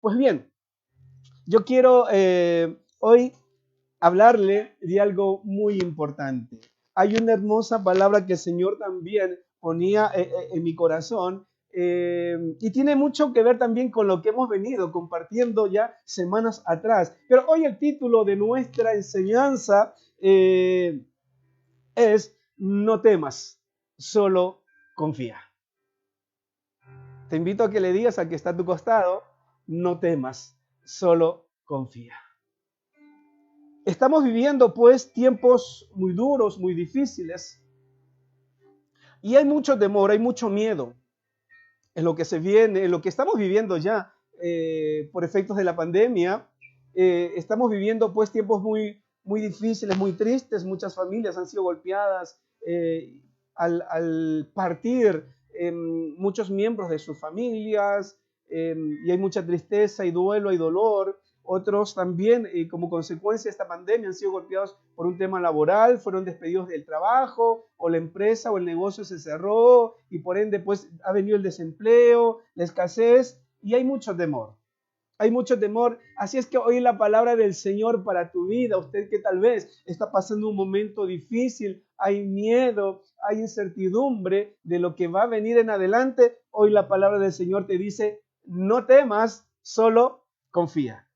Pues bien, yo quiero hoy hablarle de algo muy importante. Hay una hermosa palabra que el Señor también ponía en mi corazón y tiene mucho que ver también con lo que hemos venido compartiendo ya semanas atrás. Pero hoy el título de nuestra enseñanza es No temas, solo confía. Te invito a que le digas al que está a tu costado, no temas, solo confía. Estamos viviendo pues tiempos muy duros, muy difíciles y hay mucho temor, hay mucho miedo en lo que se viene, en lo que estamos viviendo ya por efectos de la pandemia. Estamos viviendo pues tiempos muy difíciles, muy tristes. Muchas familias han sido golpeadas al partir muchos miembros de sus familias y hay mucha tristeza y duelo y dolor. Otros también, como consecuencia de esta pandemia, han sido golpeados por un tema laboral, fueron despedidos del trabajo, o la empresa o el negocio se cerró, y por ende, pues, ha venido el desempleo, la escasez, y hay mucho temor. Hay mucho temor. Así es que hoy la palabra del Señor para tu vida, usted que tal vez está pasando un momento difícil, hay miedo, hay incertidumbre de lo que va a venir en adelante, hoy la palabra del Señor te dice, no temas, solo confía.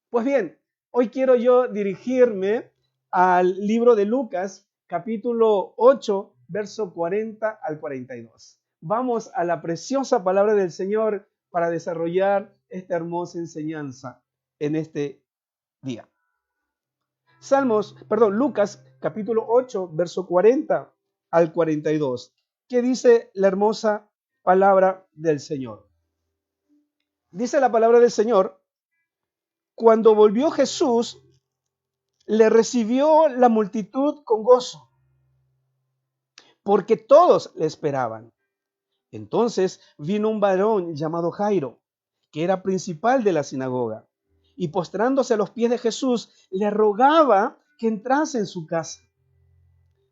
Pues bien, hoy quiero yo dirigirme al libro de Lucas, capítulo 8, verso 40 al 42. Vamos a la preciosa palabra del Señor para desarrollar esta hermosa enseñanza en este día. Lucas, capítulo 8, verso 40 al 42. ¿Qué dice la hermosa palabra del Señor? Dice la palabra del Señor: cuando volvió Jesús, le recibió la multitud con gozo, porque todos le esperaban. Entonces vino un varón llamado Jairo, que era principal de la sinagoga, y postrándose a los pies de Jesús, le rogaba que entrase en su casa,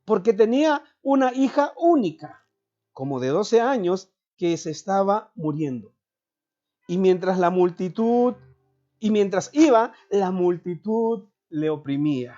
porque tenía una hija única, como de 12 años, que se estaba muriendo. Y mientras iba, la multitud le oprimía.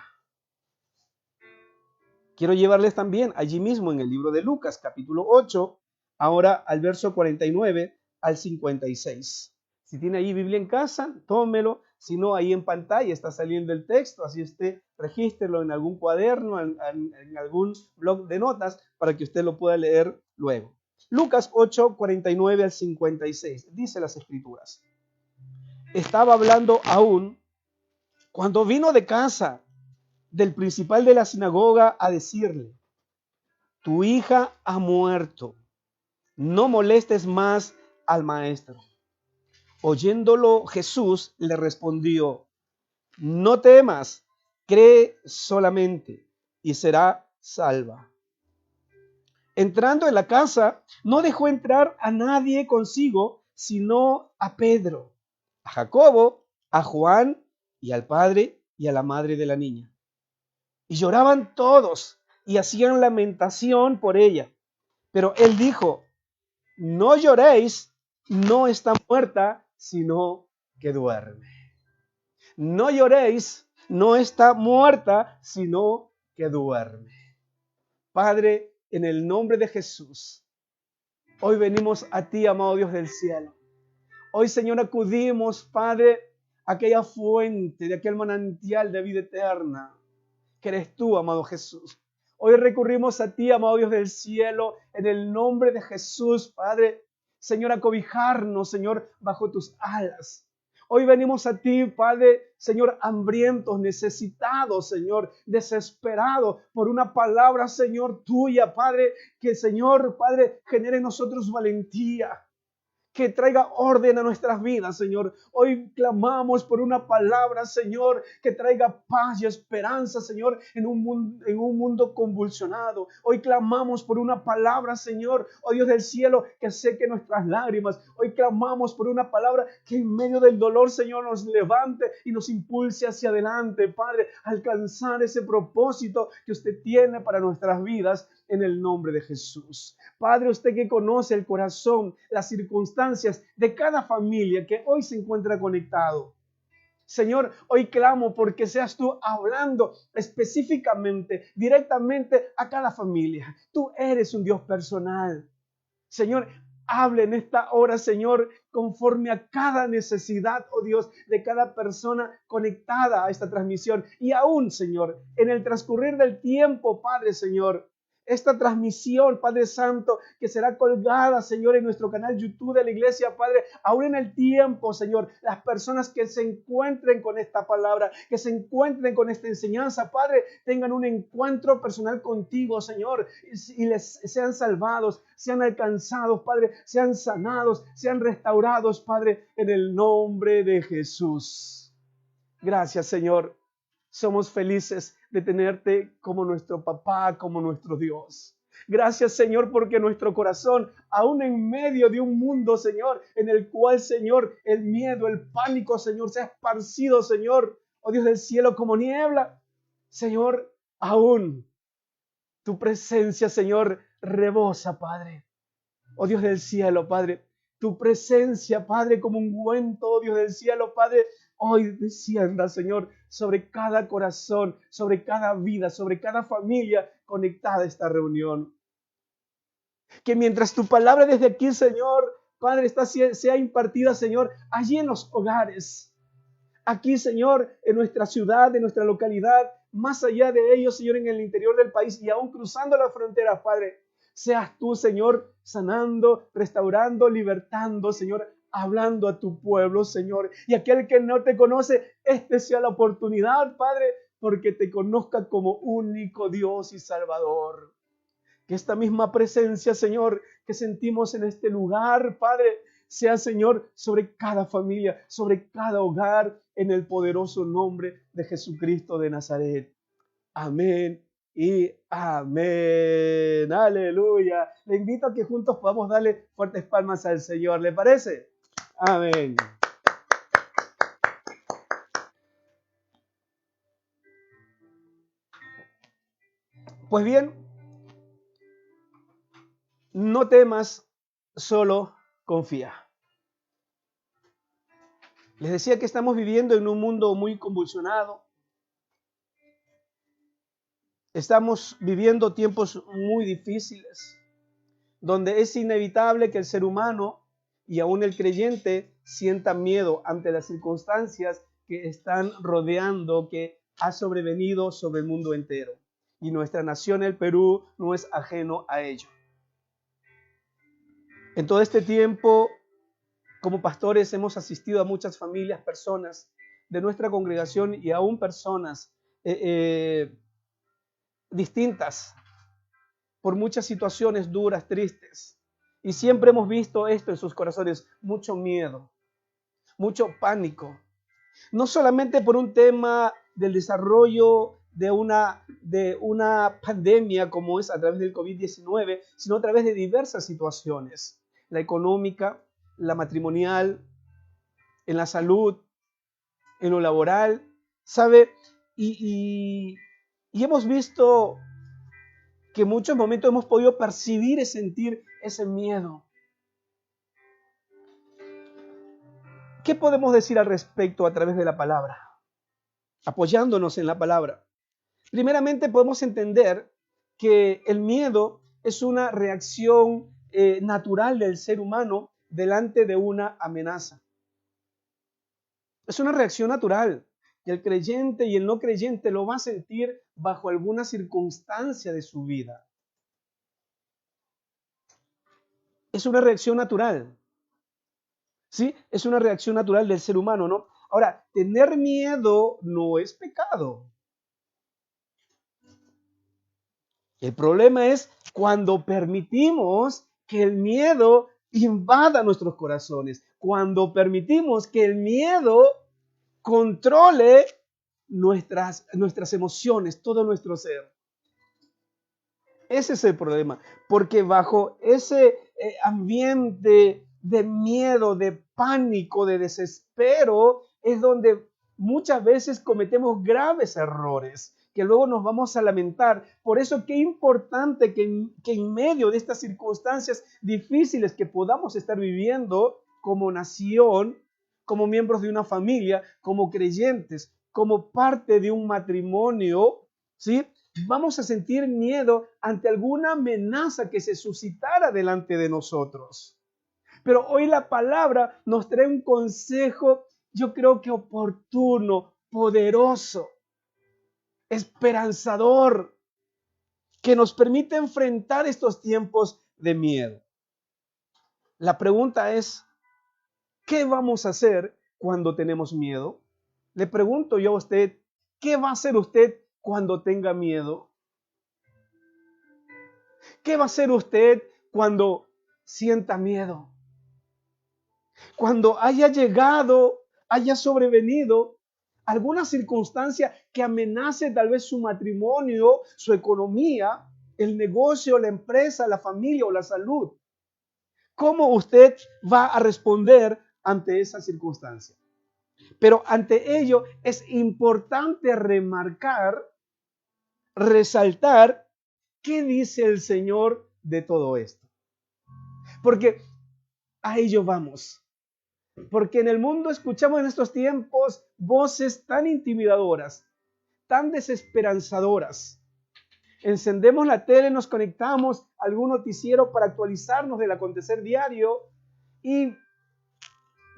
Quiero llevarles también allí mismo en el libro de Lucas, capítulo 8, ahora al verso 49 al 56. Si tiene ahí Biblia en casa, tómelo. Si no, ahí en pantalla está saliendo el texto, así usted regístrelo en algún cuaderno, en algún blog de notas, para que usted lo pueda leer luego. Lucas 8, 49 al 56, dice las Escrituras. Estaba hablando aún cuando vino de casa del principal de la sinagoga a decirle: tu hija ha muerto, no molestes más al maestro. Oyéndolo, Jesús le respondió: no temas, cree solamente y será salva. Entrando en la casa, no dejó entrar a nadie consigo, sino a Pedro, a Jacobo, a Juan y al padre y a la madre de la niña. Y lloraban todos y hacían lamentación por ella. Pero él dijo: no lloréis, no está muerta, sino que duerme. No lloréis, no está muerta, sino que duerme. Padre, en el nombre de Jesús, hoy venimos a ti, amado Dios del cielo. Hoy, Señor, acudimos, Padre, a aquella fuente, de aquel manantial de vida eterna, que eres tú, amado Jesús. Hoy recurrimos a ti, amado Dios del cielo, en el nombre de Jesús, Padre. Señor, a cobijarnos, Señor, bajo tus alas. Hoy venimos a ti, Padre, Señor, hambrientos, necesitados, Señor, desesperados por una palabra, Señor, tuya, Padre, que, Señor, Padre, genere en nosotros valentía, que traiga orden a nuestras vidas, Señor. Hoy clamamos por una palabra, Señor, que traiga paz y esperanza, Señor, en un mundo convulsionado. Hoy clamamos por una palabra, Señor, oh Dios del cielo, que seque nuestras lágrimas. Hoy clamamos por una palabra que en medio del dolor, Señor, nos levante y nos impulse hacia adelante, Padre, a alcanzar ese propósito que usted tiene para nuestras vidas. en el nombre de Jesús. Padre, usted que conoce el corazón, las circunstancias de cada familia que hoy se encuentra conectado. Señor, hoy clamo porque seas tú hablando específicamente, directamente a cada familia. Tú eres un Dios personal. Señor, hable en esta hora, Señor, conforme a cada necesidad, oh Dios, de cada persona conectada a esta transmisión. Y aún, Señor, en el transcurrir del tiempo, Padre, Señor, esta transmisión, Padre Santo, que será colgada, Señor, en nuestro canal YouTube de la iglesia, Padre, aún en el tiempo, Señor, las personas que se encuentren con esta palabra, que se encuentren con esta enseñanza, Padre, tengan un encuentro personal contigo, Señor, y les sean salvados, sean alcanzados, Padre, sean sanados, sean restaurados, Padre, en el nombre de Jesús. Gracias, Señor. Somos felices de tenerte como nuestro papá, como nuestro Dios. Gracias, Señor, porque nuestro corazón, aún en medio de un mundo, Señor, en el cual, Señor, el miedo, el pánico, Señor, se ha esparcido, Señor, oh Dios del cielo, como niebla. Señor, aún tu presencia, Señor, rebosa, Padre. Oh Dios del cielo, Padre, tu presencia, Padre, como un ungüento, oh Dios del cielo, Padre, hoy descienda, Señor, sobre cada corazón, sobre cada vida, sobre cada familia conectada a esta reunión. Que mientras tu palabra desde aquí, Señor, Padre, sea impartida, Señor, allí en los hogares. Aquí, Señor, en nuestra ciudad, en nuestra localidad, más allá de ellos, Señor, en el interior del país y aún cruzando las fronteras, Padre. Seas tú, Señor, sanando, restaurando, libertando, Señor, hablando a tu pueblo, Señor. Y aquel que no te conoce, este sea la oportunidad, Padre, porque te conozca como único Dios y Salvador. Que esta misma presencia, Señor, que sentimos en este lugar, Padre, sea, Señor, sobre cada familia, sobre cada hogar, en el poderoso nombre de Jesucristo de Nazaret. Amén y amén. Aleluya. Le invito a que juntos podamos darle fuertes palmas al Señor. ¿Le parece? Amén. Pues bien, no temas, solo confía. Les decía que estamos viviendo en un mundo muy convulsionado. Estamos viviendo tiempos muy difíciles, donde es inevitable que el ser humano y aún el creyente sienta miedo ante las circunstancias que están rodeando, que ha sobrevenido sobre el mundo entero. Y nuestra nación, el Perú, no es ajeno a ello. En todo este tiempo, como pastores, hemos asistido a muchas familias, personas de nuestra congregación y aún personas distintas, por muchas situaciones duras, tristes. Y siempre hemos visto esto en sus corazones, mucho miedo, mucho pánico. No solamente por un tema del desarrollo de una pandemia como es a través del COVID-19, sino a través de diversas situaciones. La económica, la matrimonial, en la salud, en lo laboral, ¿sabe? Y hemos visto que en muchos momentos hemos podido percibir y sentir ese miedo. ¿Qué podemos decir al respecto a través de la palabra? Apoyándonos en la palabra. Primeramente podemos entender que el miedo es una reacción natural del ser humano delante de una amenaza. Es una reacción natural que el creyente y el no creyente lo va a sentir bajo alguna circunstancia de su vida. Es una reacción natural. ¿Sí? Es una reacción natural del ser humano, ¿no? Ahora, tener miedo no es pecado. El problema es cuando permitimos que el miedo invada nuestros corazones, cuando permitimos que el miedo controle nuestras emociones, todo nuestro ser. Ese es el problema, porque bajo ese ambiente de miedo, de pánico, de desespero, es donde muchas veces cometemos graves errores que luego nos vamos a lamentar. Por eso qué importante que en medio de estas circunstancias difíciles que podamos estar viviendo como nación, como miembros de una familia, como creyentes, como parte de un matrimonio, ¿sí? Vamos a sentir miedo ante alguna amenaza que se suscitara delante de nosotros. Pero hoy la palabra nos trae un consejo, yo creo que oportuno, poderoso, esperanzador, que nos permite enfrentar estos tiempos de miedo. La pregunta es, ¿qué vamos a hacer cuando tenemos miedo? Le pregunto yo a usted, ¿qué va a hacer usted cuando tenga miedo? ¿Qué va a hacer usted cuando sienta miedo? Cuando haya sobrevenido alguna circunstancia que amenace tal vez su matrimonio, su economía, el negocio, la empresa, la familia o la salud. ¿Cómo usted va a responder ante esa circunstancia? Pero ante ello es importante resaltar qué dice el Señor de todo esto. Porque a ello vamos. Porque en el mundo escuchamos en estos tiempos voces tan intimidadoras, tan desesperanzadoras. Encendemos la tele, nos conectamos a algún noticiero para actualizarnos del acontecer diario y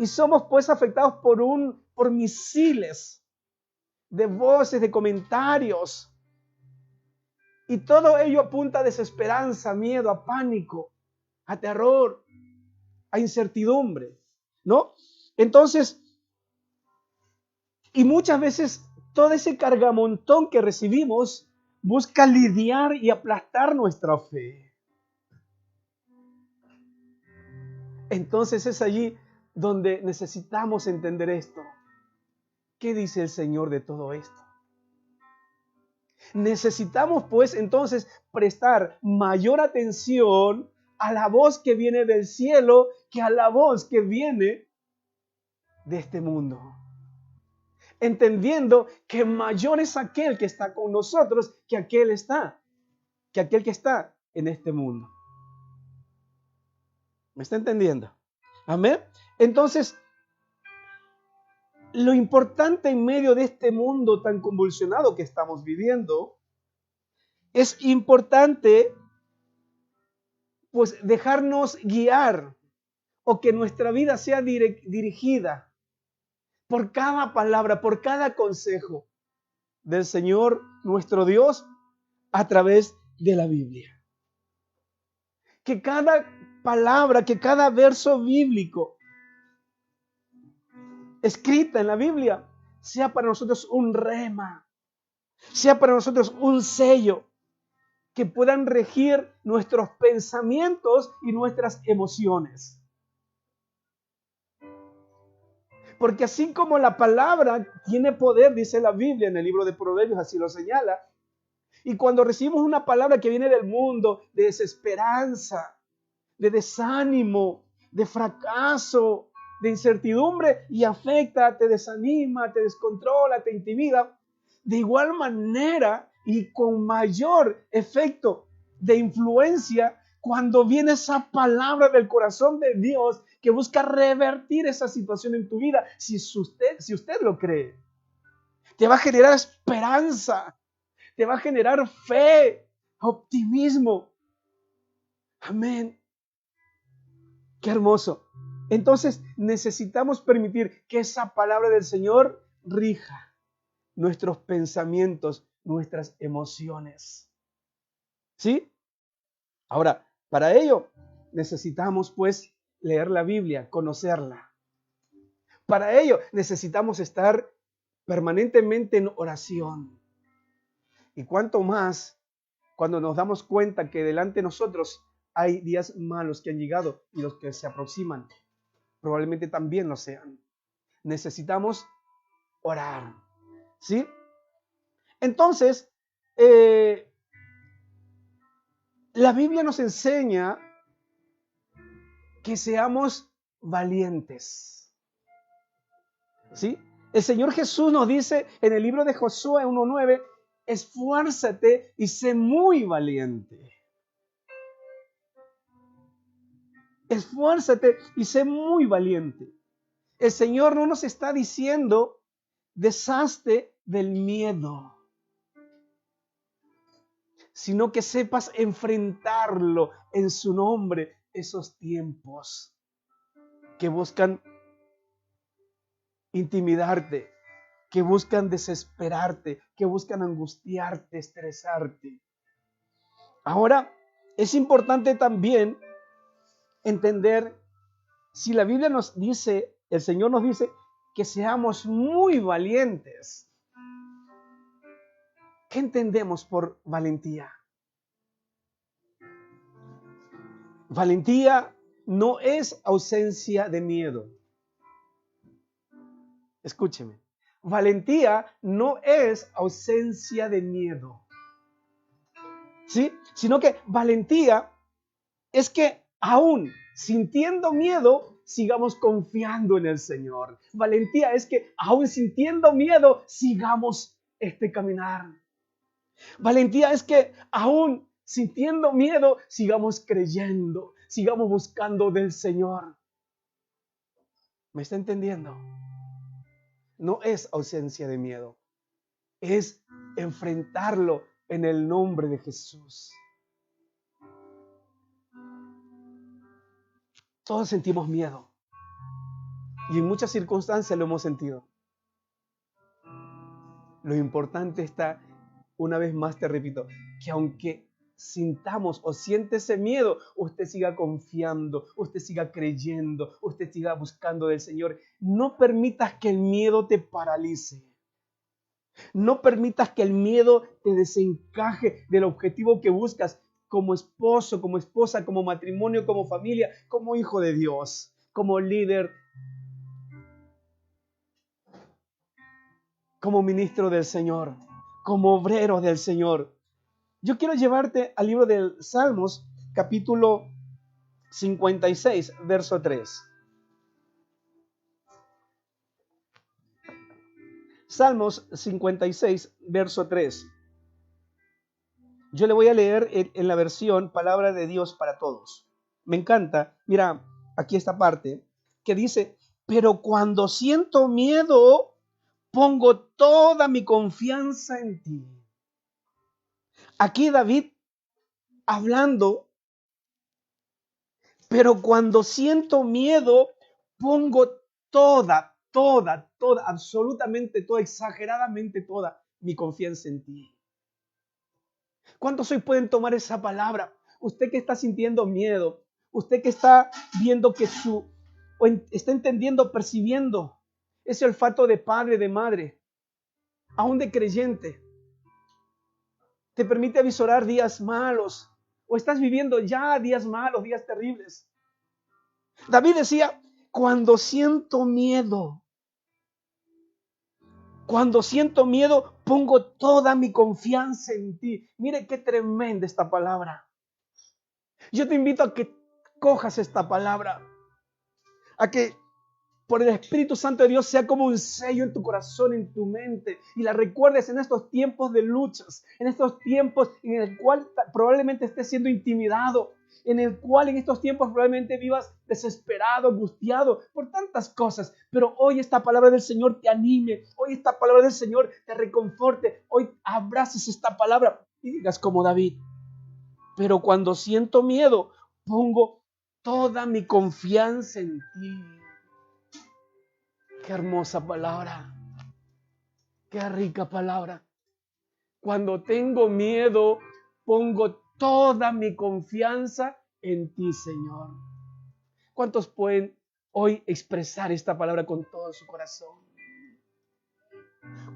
somos pues afectados por misiles de voces, de comentarios. Y todo ello apunta a desesperanza, a miedo, a pánico, a terror, a incertidumbre, ¿no? Entonces, y muchas veces todo ese cargamontón que recibimos busca lidiar y aplastar nuestra fe. Entonces es allí donde necesitamos entender esto. ¿Qué dice el Señor de todo esto? Necesitamos pues entonces prestar mayor atención a la voz que viene del cielo que a la voz que viene de este mundo. Entendiendo que mayor es aquel que está con nosotros que aquel que está en este mundo. ¿Me está entendiendo? Amén. Entonces, lo importante en medio de este mundo tan convulsionado que estamos viviendo, es importante pues dejarnos guiar o que nuestra vida sea dirigida por cada palabra, por cada consejo del Señor nuestro Dios a través de la Biblia. Que cada palabra, que cada verso bíblico escrita en la Biblia sea para nosotros un rema, sea para nosotros un sello que puedan regir nuestros pensamientos y nuestras emociones. Porque así como la palabra tiene poder, dice la Biblia en el libro de Proverbios, así lo señala, y cuando recibimos una palabra que viene del mundo, de desesperanza, de desánimo, de fracaso, de incertidumbre, y afecta, te desanima, te descontrola, te intimida, de igual manera y con mayor efecto de influencia, cuando viene esa palabra del corazón de Dios que busca revertir esa situación en tu vida, si usted lo cree, te va a generar esperanza, te va a generar fe, optimismo. Amén. Qué hermoso. Entonces necesitamos permitir que esa palabra del Señor rija nuestros pensamientos, nuestras emociones. ¿Sí? Ahora, para ello necesitamos pues leer la Biblia, conocerla. Para ello necesitamos estar permanentemente en oración. Y cuanto más cuando nos damos cuenta que delante de nosotros hay días malos que han llegado y los que se aproximan, probablemente también lo sean. Necesitamos orar. ¿Sí? Entonces, la Biblia nos enseña que seamos valientes. ¿Sí? El Señor Jesús nos dice en el libro de Josué 1:9 esfuérzate y sé muy valiente. Esfuérzate y sé muy valiente. El Señor no nos está diciendo deshazte del miedo, sino que sepas enfrentarlo en su nombre, esos tiempos que buscan intimidarte, que buscan desesperarte, que buscan angustiarte, estresarte. Ahora, es importante también entender, si la Biblia nos dice, el Señor nos dice que seamos muy valientes, ¿qué entendemos por valentía? Valentía no es ausencia de miedo. Escúcheme. Valentía no es ausencia de miedo. ¿Sí? Sino que valentía es que aún sintiendo miedo, sigamos confiando en el Señor. Valentía es que aún sintiendo miedo, sigamos este caminar. Valentía es que aún sintiendo miedo, sigamos creyendo, sigamos buscando del Señor. ¿Me está entendiendo? No es ausencia de miedo, es enfrentarlo en el nombre de Jesús. Todos sentimos miedo y en muchas circunstancias lo hemos sentido. Lo importante está, una vez más te repito, que aunque sintamos o siente ese miedo, usted siga confiando, usted siga creyendo, usted siga buscando del Señor. No permitas que el miedo te paralice. No permitas que el miedo te desencaje del objetivo que buscas como esposo, como esposa, como matrimonio, como familia, como hijo de Dios, como líder, como ministro del Señor, como obrero del Señor. Yo quiero llevarte al libro de Salmos, capítulo 56, verso 3. Salmos 56, verso 3. Yo le voy a leer en la versión Palabra de Dios para Todos. Me encanta, mira, aquí esta parte que dice, pero cuando siento miedo, pongo toda mi confianza en ti. Aquí David hablando, pero cuando siento miedo, pongo toda, absolutamente toda, exageradamente toda mi confianza en ti. ¿Cuántos hoy pueden tomar esa palabra? Usted que está sintiendo miedo, usted que está viendo que está entendiendo, percibiendo ese olfato de padre, de madre, aún de creyente, te permite avisorar días malos, o estás viviendo ya días malos, días terribles. David decía, cuando siento miedo, pongo toda mi confianza en ti. Mire qué tremenda esta palabra. Yo te invito a que cojas esta palabra, a que por el Espíritu Santo de Dios sea como un sello en tu corazón, en tu mente, y la recuerdes en estos tiempos de luchas, en estos tiempos en el cual probablemente estés siendo intimidado, en el cual en estos tiempos probablemente vivas desesperado, angustiado por tantas cosas, pero hoy esta palabra del Señor te anime, hoy esta palabra del Señor te reconforte, hoy abraces esta palabra y digas como David, pero cuando siento miedo, pongo toda mi confianza en ti. Qué hermosa palabra, qué rica palabra. Cuando tengo miedo, pongo toda mi confianza en ti, Señor. ¿Cuántos pueden hoy expresar esta palabra con todo su corazón?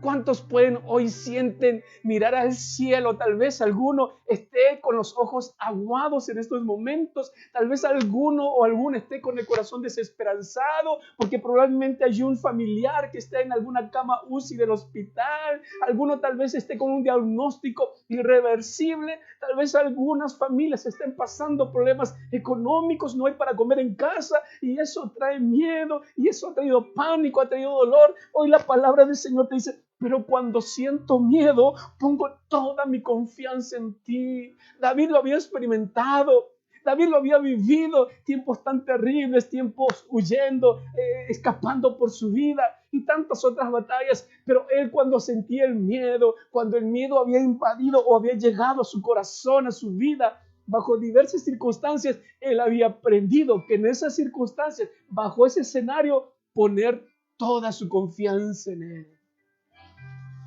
¿Cuántos pueden hoy sienten mirar al cielo? Tal vez alguno esté con los ojos aguados en estos momentos. Tal vez alguno o alguna esté con el corazón desesperanzado porque probablemente hay un familiar que está en alguna cama UCI del hospital. Alguno tal vez esté con un diagnóstico irreversible. Tal vez algunas familias estén pasando problemas económicos. No hay para comer en casa y eso trae miedo y eso ha traído pánico, ha traído dolor. Hoy la palabra del Señor te dice, pero cuando siento miedo, pongo toda mi confianza en ti. David lo había experimentado. David lo había vivido, tiempos tan terribles, tiempos huyendo, escapando por su vida y tantas otras batallas. Pero él, cuando sentía el miedo, cuando el miedo había invadido o había llegado a su corazón, a su vida, bajo diversas circunstancias, él había aprendido que en esas circunstancias, bajo ese escenario, poner toda su confianza en él.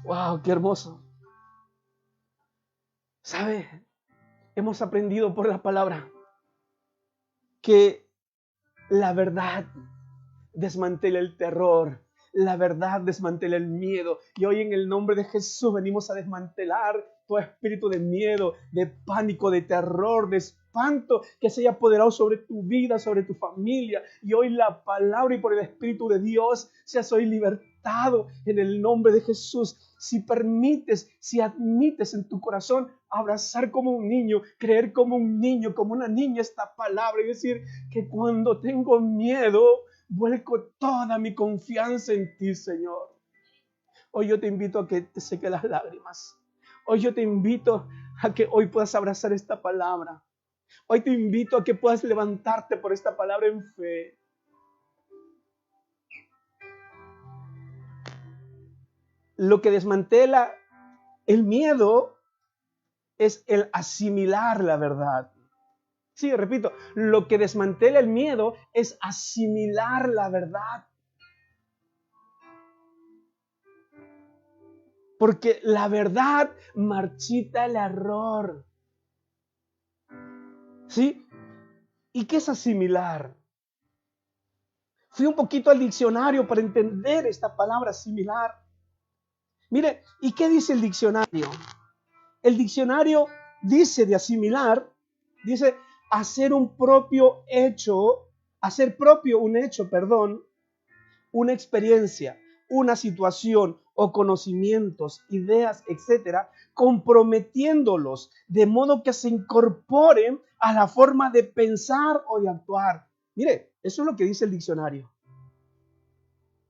¡Wow! ¡Qué hermoso! ¿Sabe? Hemos aprendido por la palabra que la verdad desmantela el terror, la verdad desmantela el miedo. Y hoy en el nombre de Jesús venimos a desmantelar todo espíritu de miedo, de pánico, de terror, de espanto que se haya apoderado sobre tu vida, sobre tu familia. Y hoy la palabra y por el Espíritu de Dios seas hoy libertado en el nombre de Jesús. Si permites, si admites en tu corazón abrazar como un niño, creer como un niño, como una niña esta palabra y decir que cuando tengo miedo, vuelco toda mi confianza en ti, Señor. Hoy yo te invito a que te seque las lágrimas. Hoy yo te invito a que hoy puedas abrazar esta palabra. Hoy te invito a que puedas levantarte por esta palabra en fe. Lo que desmantela el miedo es el asimilar la verdad. Sí, repito, lo que desmantela el miedo es asimilar la verdad. Porque la verdad marchita el error. ¿Sí? ¿Y qué es asimilar? Fui un poquito al diccionario para entender esta palabra asimilar. Mire, ¿y qué dice el diccionario? El diccionario dice de asimilar, dice hacer propio un hecho, una experiencia, una situación o conocimientos, ideas, etcétera, comprometiéndolos de modo que se incorporen a la forma de pensar o de actuar. Mire, eso es lo que dice el diccionario.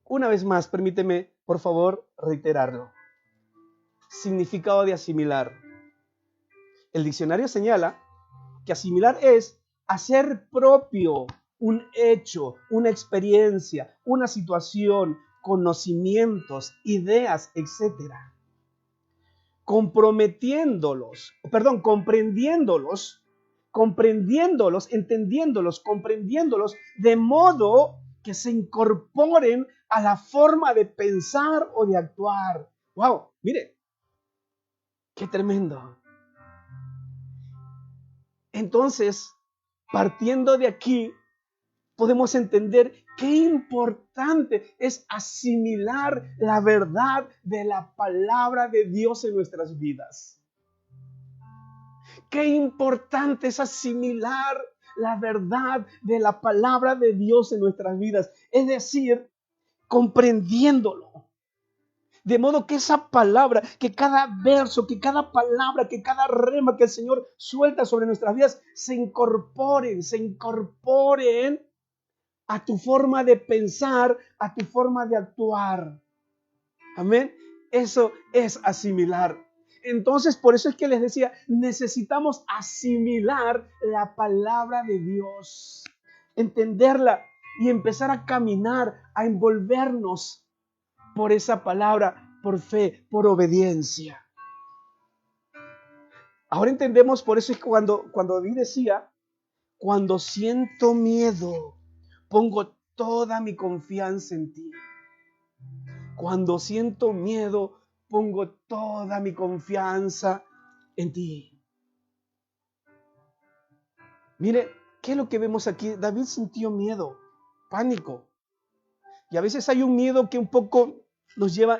Una vez más, permíteme, por favor, reiterarlo. Significado de asimilar. El diccionario señala que asimilar es hacer propio un hecho, una experiencia, una situación, conocimientos, ideas, etcétera. Comprendiéndolos, entendiéndolos, comprendiéndolos, de modo que se incorporen a la forma de pensar o de actuar. ¡Wow! Mire, qué tremendo. Entonces, partiendo de aquí, podemos entender qué importante es asimilar la verdad de la palabra de Dios en nuestras vidas. Qué importante es asimilar la verdad de la palabra de Dios en nuestras vidas. Es decir, comprendiéndolo. De modo que esa palabra, que cada verso, que cada palabra, que cada rema que el Señor suelta sobre nuestras vidas se incorporen a tu forma de pensar, a tu forma de actuar. Amén. Eso es asimilar. Entonces, por eso es que les decía, necesitamos asimilar la palabra de Dios, entenderla y empezar a caminar, a envolvernos por esa palabra, por fe, por obediencia. Ahora entendemos, por eso es que cuando David decía, cuando siento miedo, pongo toda mi confianza en ti. Cuando siento miedo, pongo toda mi confianza en ti. Mire, ¿qué es lo que vemos aquí? David sintió miedo, pánico. Y a veces hay un miedo que un poco nos lleva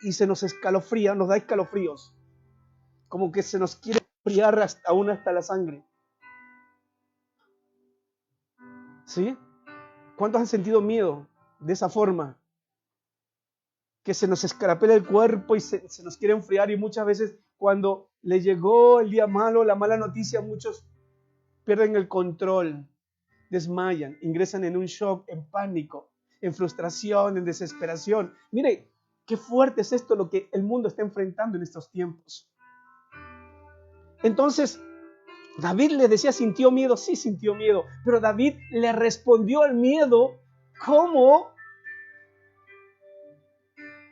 y se nos escalofría, nos da escalofríos. Como que se nos quiere enfriar hasta la sangre. ¿Sí? ¿Cuántos han sentido miedo de esa forma? Que se nos escarapela el cuerpo y se nos quiere enfriar, y muchas veces cuando le llegó el día malo, la mala noticia, muchos pierden el control, desmayan, ingresan en un shock, en pánico, en frustración, en desesperación. Mire, Qué fuerte es esto lo que el mundo está enfrentando en estos tiempos. Entonces, David le decía, ¿sintió miedo? Sí, sintió miedo. Pero David le respondió al miedo como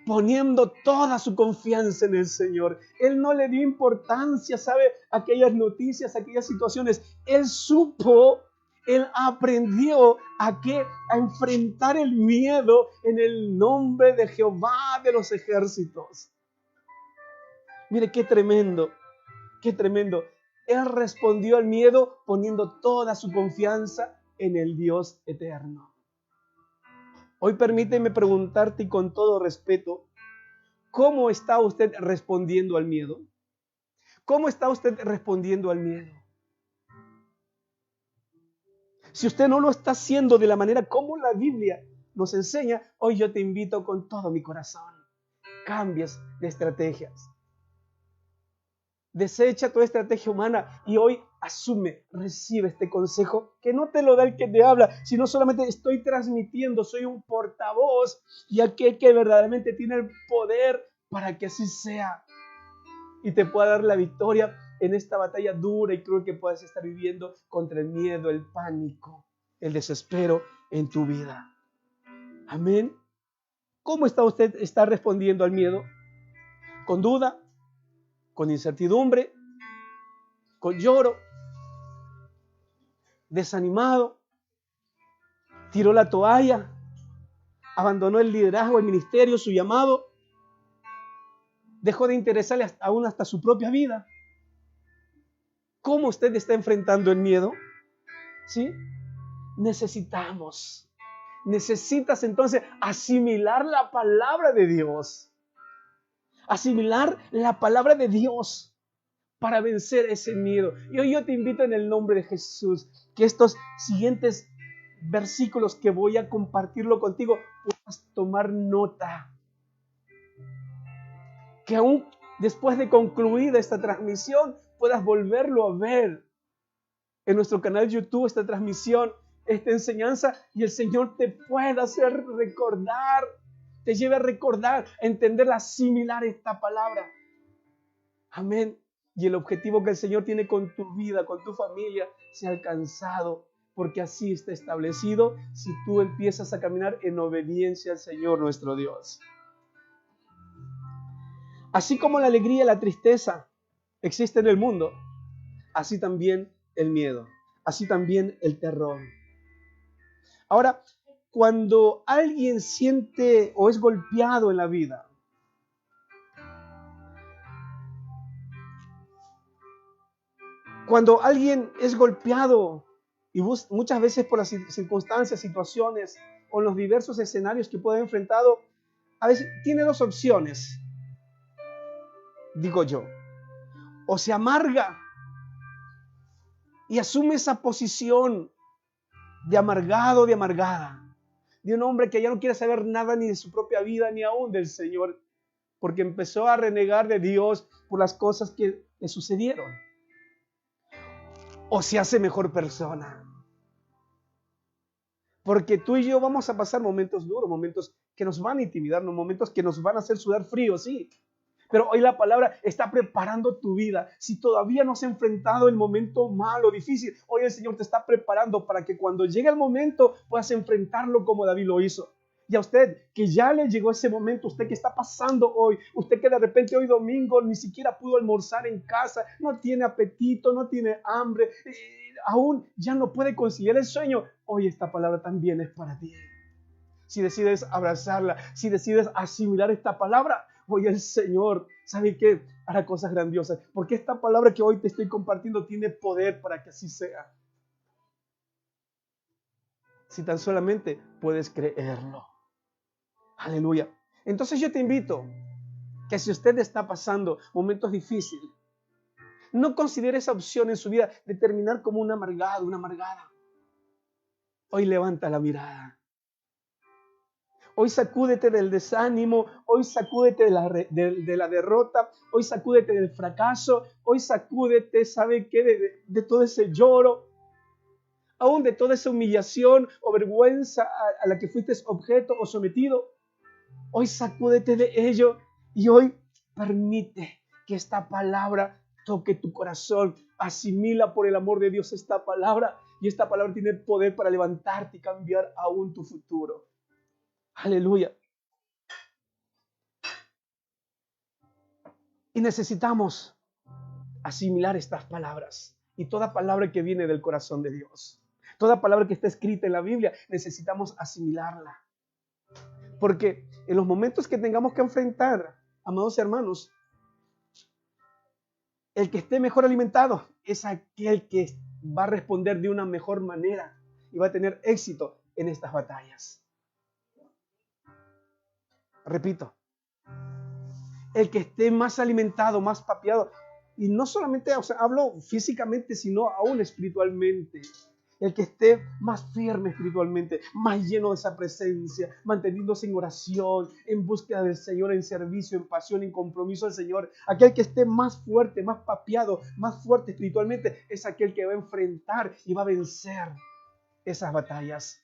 poniendo toda su confianza en el Señor. Él no le dio importancia, ¿sabe? Aquellas noticias, aquellas situaciones. Él supo, él aprendió a enfrentar el miedo en el nombre de Jehová de los ejércitos. Mire qué tremendo, qué tremendo. Él respondió al miedo poniendo toda su confianza en el Dios eterno. Hoy permíteme preguntarte y con todo respeto, ¿cómo está usted respondiendo al miedo? ¿Cómo está usted respondiendo al miedo? Si usted no lo está haciendo de la manera como la Biblia nos enseña, hoy yo te invito con todo mi corazón. Cambies de estrategias. Desecha toda estrategia humana y hoy asume, recibe este consejo que no te lo da el que te habla, sino solamente estoy transmitiendo, soy un portavoz y aquel que verdaderamente tiene el poder para que así sea y te pueda dar la victoria en esta batalla dura y cruel que puedas estar viviendo contra el miedo, el pánico, el desespero en tu vida. Amén. ¿Cómo está usted respondiendo al miedo? ¿Con duda? ¿Con incertidumbre? ¿Con lloro? ¿Desanimado? ¿Tiró la toalla? ¿Abandonó el liderazgo, el ministerio, su llamado? ¿Dejó de interesarle aún hasta su propia vida? ¿Cómo usted está enfrentando el miedo? ¿Sí? Necesitas entonces asimilar la palabra de Dios. Asimilar la palabra de Dios para vencer ese miedo. Y hoy yo te invito en el nombre de Jesús que estos siguientes versículos que voy a compartirlo contigo puedas tomar nota. Que aún después de concluida esta transmisión puedas volverlo a ver en nuestro canal YouTube, esta transmisión, esta enseñanza, y el Señor te pueda hacer recordar, te lleve a recordar, a entender, a asimilar esta palabra. Amén. Y el objetivo que el Señor tiene con tu vida, con tu familia, sea alcanzado, porque así está establecido si tú empiezas a caminar en obediencia al Señor nuestro Dios. Así como la alegría y la tristeza existen en el mundo, así también el miedo, así también el terror. Ahora, cuando alguien siente o es golpeado en la vida, cuando alguien es golpeado y muchas veces por las circunstancias, situaciones o los diversos escenarios que puede haber enfrentado, a veces tiene dos opciones, digo yo. O se amarga y asume esa posición de amargado, de amargada, de un hombre que ya no quiere saber nada ni de su propia vida, ni aún del Señor, porque empezó a renegar de Dios por las cosas que le sucedieron. O se hace mejor persona. Porque tú y yo vamos a pasar momentos duros, momentos que nos van a intimidar, momentos que nos van a hacer sudar frío, sí. Pero hoy la palabra está preparando tu vida. Si todavía no has enfrentado el momento malo, difícil, hoy el Señor te está preparando para que cuando llegue el momento puedas enfrentarlo como David lo hizo. Y a usted que ya le llegó ese momento, usted que está pasando hoy, usted que de repente hoy domingo ni siquiera pudo almorzar en casa, no tiene apetito, no tiene hambre, aún ya no puede conciliar el sueño, hoy esta palabra también es para ti. Si decides abrazarla, si decides asimilar esta palabra, hoy el Señor, ¿sabe qué? Hará cosas grandiosas. Porque esta palabra que hoy te estoy compartiendo tiene poder para que así sea. Si tan solamente puedes creerlo. Aleluya. Entonces yo te invito que si usted está pasando momentos difíciles, no considere esa opción en su vida de terminar como un amargado, una amargada. Hoy levanta la mirada. Hoy sacúdete del desánimo, hoy sacúdete de la derrota, hoy sacúdete del fracaso, hoy sacúdete, ¿sabe qué? De todo ese lloro, aún de toda esa humillación o vergüenza a la que fuiste objeto o sometido. Hoy sacúdete de ello y hoy permite que esta palabra toque tu corazón. Asimila por el amor de Dios esta palabra, y esta palabra tiene poder para levantarte y cambiar aún tu futuro. Aleluya. Y necesitamos asimilar estas palabras, y toda palabra que viene del corazón de Dios, toda palabra que está escrita en la Biblia, necesitamos asimilarla. Porque en los momentos que tengamos que enfrentar, amados hermanos, el que esté mejor alimentado es aquel que va a responder de una mejor manera y va a tener éxito en estas batallas. Repito, el que esté más alimentado, más papiado, y no solamente, hablo físicamente, sino aún espiritualmente. El que esté más firme espiritualmente, más lleno de esa presencia, manteniéndose en oración, en búsqueda del Señor, en servicio, en pasión, en compromiso al Señor. Aquel que esté más fuerte, más papiado, más fuerte espiritualmente, es aquel que va a enfrentar y va a vencer esas batallas.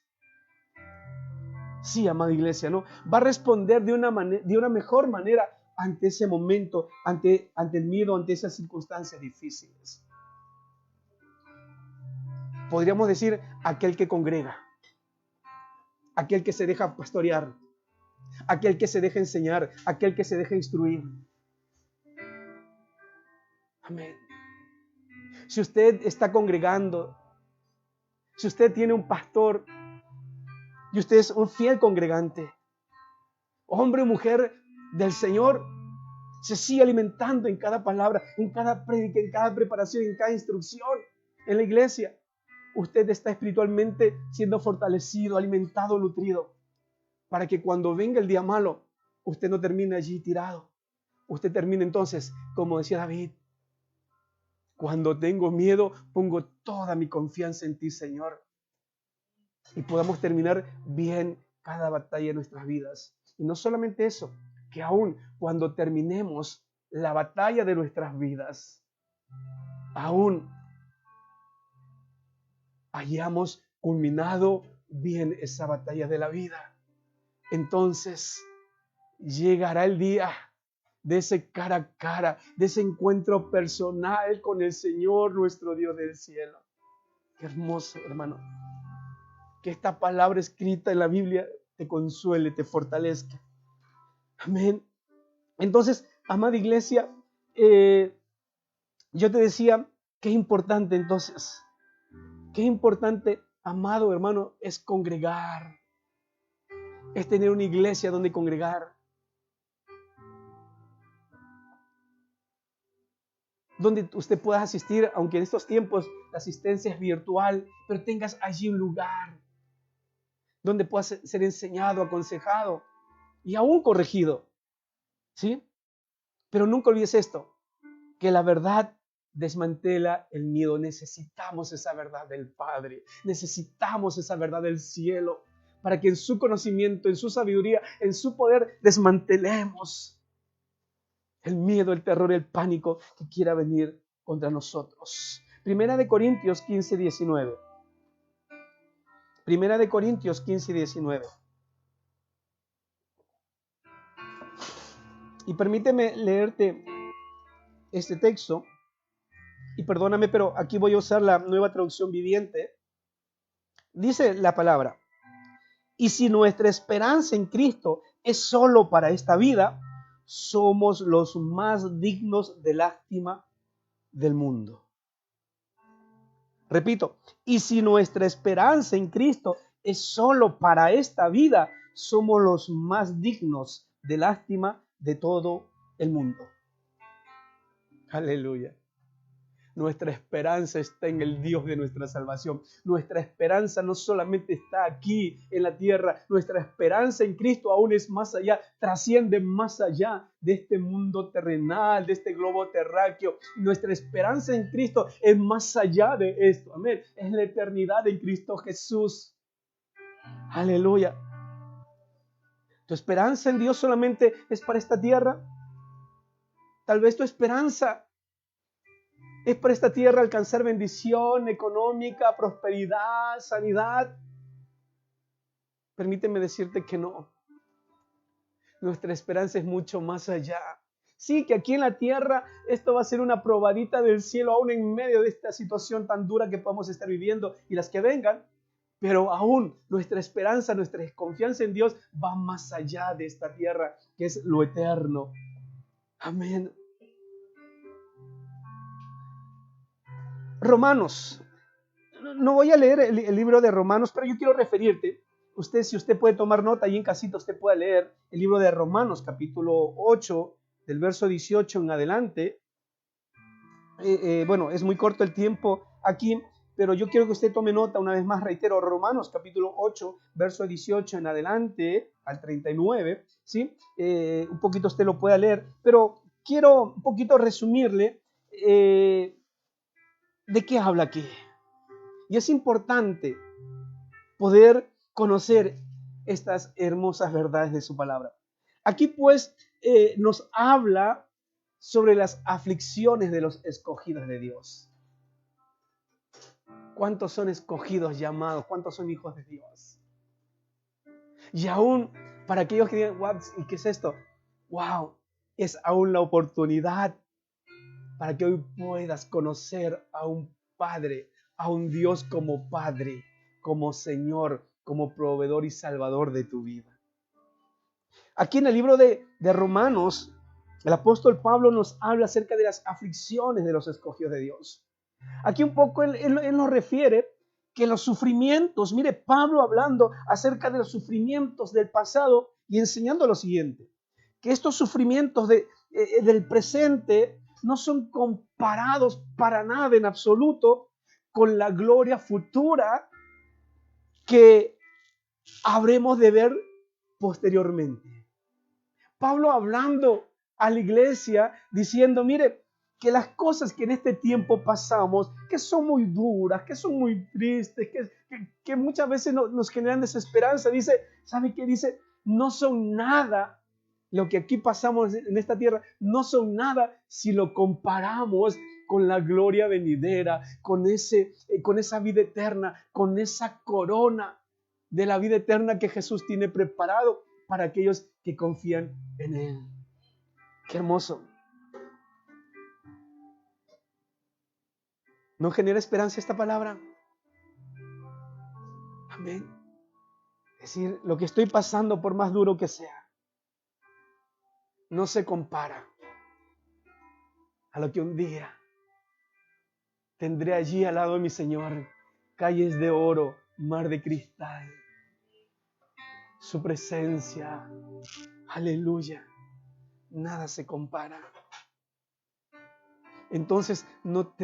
Sí, amada iglesia, ¿no? Va a responder de una mejor manera ante ese momento, ante el miedo, ante esas circunstancias difíciles. Podríamos decir aquel que congrega, aquel que se deja pastorear, aquel que se deja enseñar, aquel que se deja instruir. Amén. Si usted está congregando, si usted tiene un pastor y usted es un fiel congregante, hombre o mujer del Señor, se sigue alimentando en cada palabra, en cada prédica, en cada preparación, en cada instrucción en la iglesia. Usted está espiritualmente siendo fortalecido, alimentado, nutrido, para que cuando venga el día malo, usted no termine allí tirado. Usted termine entonces, como decía David, cuando tengo miedo, pongo toda mi confianza en ti, Señor. Y podamos terminar bien cada batalla de nuestras vidas. Y no solamente eso, que aún cuando terminemos la batalla de nuestras vidas, aún hayamos culminado bien esa batalla de la vida. Entonces llegará el día de ese cara a cara, de ese encuentro personal con el Señor, nuestro Dios del cielo. Qué hermoso, hermano. Que esta palabra escrita en la Biblia te consuele, te fortalezca. Amén. Entonces, amada iglesia, yo te decía, qué importante entonces, qué importante, amado hermano, es congregar, es tener una iglesia donde congregar, donde usted pueda asistir, aunque en estos tiempos la asistencia es virtual, pero tengas allí un lugar donde puedas ser enseñado, aconsejado y aún corregido, ¿sí? Pero nunca olvides esto, que la verdad desmantela el miedo. Necesitamos esa verdad del Padre, necesitamos esa verdad del cielo, para que en su conocimiento, en su sabiduría, en su poder, desmantelemos el miedo, el terror, el pánico que quiera venir contra nosotros. Primera de Corintios 15, 19. Primera de Corintios 15 y 19. Y permíteme leerte este texto. Y perdóname, pero aquí voy a usar la Nueva Traducción Viviente. Dice la palabra: y si nuestra esperanza en Cristo es solo para esta vida, somos los más dignos de lástima del mundo. Repito, y si nuestra esperanza en Cristo es solo para esta vida, somos los más dignos de lástima de todo el mundo. Aleluya. Nuestra esperanza está en el Dios de nuestra salvación. Nuestra esperanza no solamente está aquí en la tierra, nuestra esperanza en Cristo aún es más allá, trasciende más allá de este mundo terrenal, de este globo terráqueo. Nuestra esperanza en Cristo es más allá de esto. Amén. Es la eternidad en Cristo Jesús. Aleluya. ¿Tu esperanza en Dios solamente es para esta tierra? Tal vez tu esperanza es para esta tierra alcanzar bendición económica, prosperidad, sanidad. Permíteme decirte que no. Nuestra esperanza es mucho más allá. Sí, que aquí en la tierra esto va a ser una probadita del cielo, aún en medio de esta situación tan dura que podamos estar viviendo y las que vengan. Pero aún nuestra esperanza, nuestra confianza en Dios va más allá de esta tierra, que es lo eterno. Amén. Romanos. No voy a leer el libro de Romanos, pero yo quiero referirte. Usted, si usted puede tomar nota ahí en casita, usted puede leer el libro de Romanos, capítulo 8, del verso 18 en adelante. Bueno, es muy corto el tiempo aquí, pero yo quiero que usted tome nota, una vez más reitero, Romanos capítulo 8, verso 18 en adelante al 39, ¿sí? Un poquito usted lo puede leer, pero quiero un poquito resumirle de qué habla aquí. Y es importante poder conocer estas hermosas verdades de su palabra. Aquí pues nos habla sobre las aflicciones de los escogidos de Dios. ¿Cuántos son escogidos, llamados? ¿Cuántos son hijos de Dios? Y aún para aquellos que digan, wow, ¿y qué es esto? Wow, es aún la oportunidad para que hoy puedas conocer a un Padre, a un Dios como Padre, como Señor, como proveedor y salvador de tu vida. Aquí en el libro de Romanos, el apóstol Pablo nos habla acerca de las aflicciones de los escogidos de Dios. Aquí un poco él nos refiere que los sufrimientos, mire, Pablo hablando acerca de los sufrimientos del pasado y enseñando lo siguiente, que estos sufrimientos del presente no son comparados para nada en absoluto con la gloria futura que habremos de ver posteriormente. Pablo hablando a la iglesia diciendo, mire, que las cosas que en este tiempo pasamos, que son muy duras, que son muy tristes, que muchas veces nos generan desesperanza, dice, ¿sabe qué dice? No son nada, lo que aquí pasamos en esta tierra, no son nada si lo comparamos con la gloria venidera, con esa vida eterna, con esa corona de la vida eterna que Jesús tiene preparado para aquellos que confían en Él. Qué hermoso. ¿No genera esperanza esta palabra? Amén. Es decir, lo que estoy pasando, por más duro que sea, no se compara a lo que un día tendré allí al lado de mi Señor, calles de oro, mar de cristal, su presencia, aleluya, nada se compara. Entonces no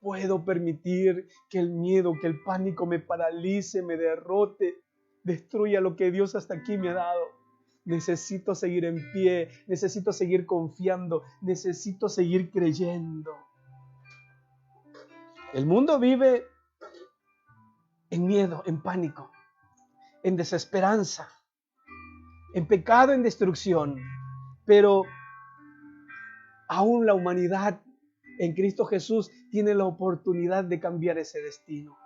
puedo permitir que el miedo, que el pánico me paralice, me derrote, destruya lo que Dios hasta aquí me ha dado. Necesito seguir en pie, necesito seguir confiando, necesito seguir creyendo. El mundo vive en miedo, en pánico, en desesperanza, en pecado, en destrucción, pero aún la humanidad en Cristo Jesús tiene la oportunidad de cambiar ese destino.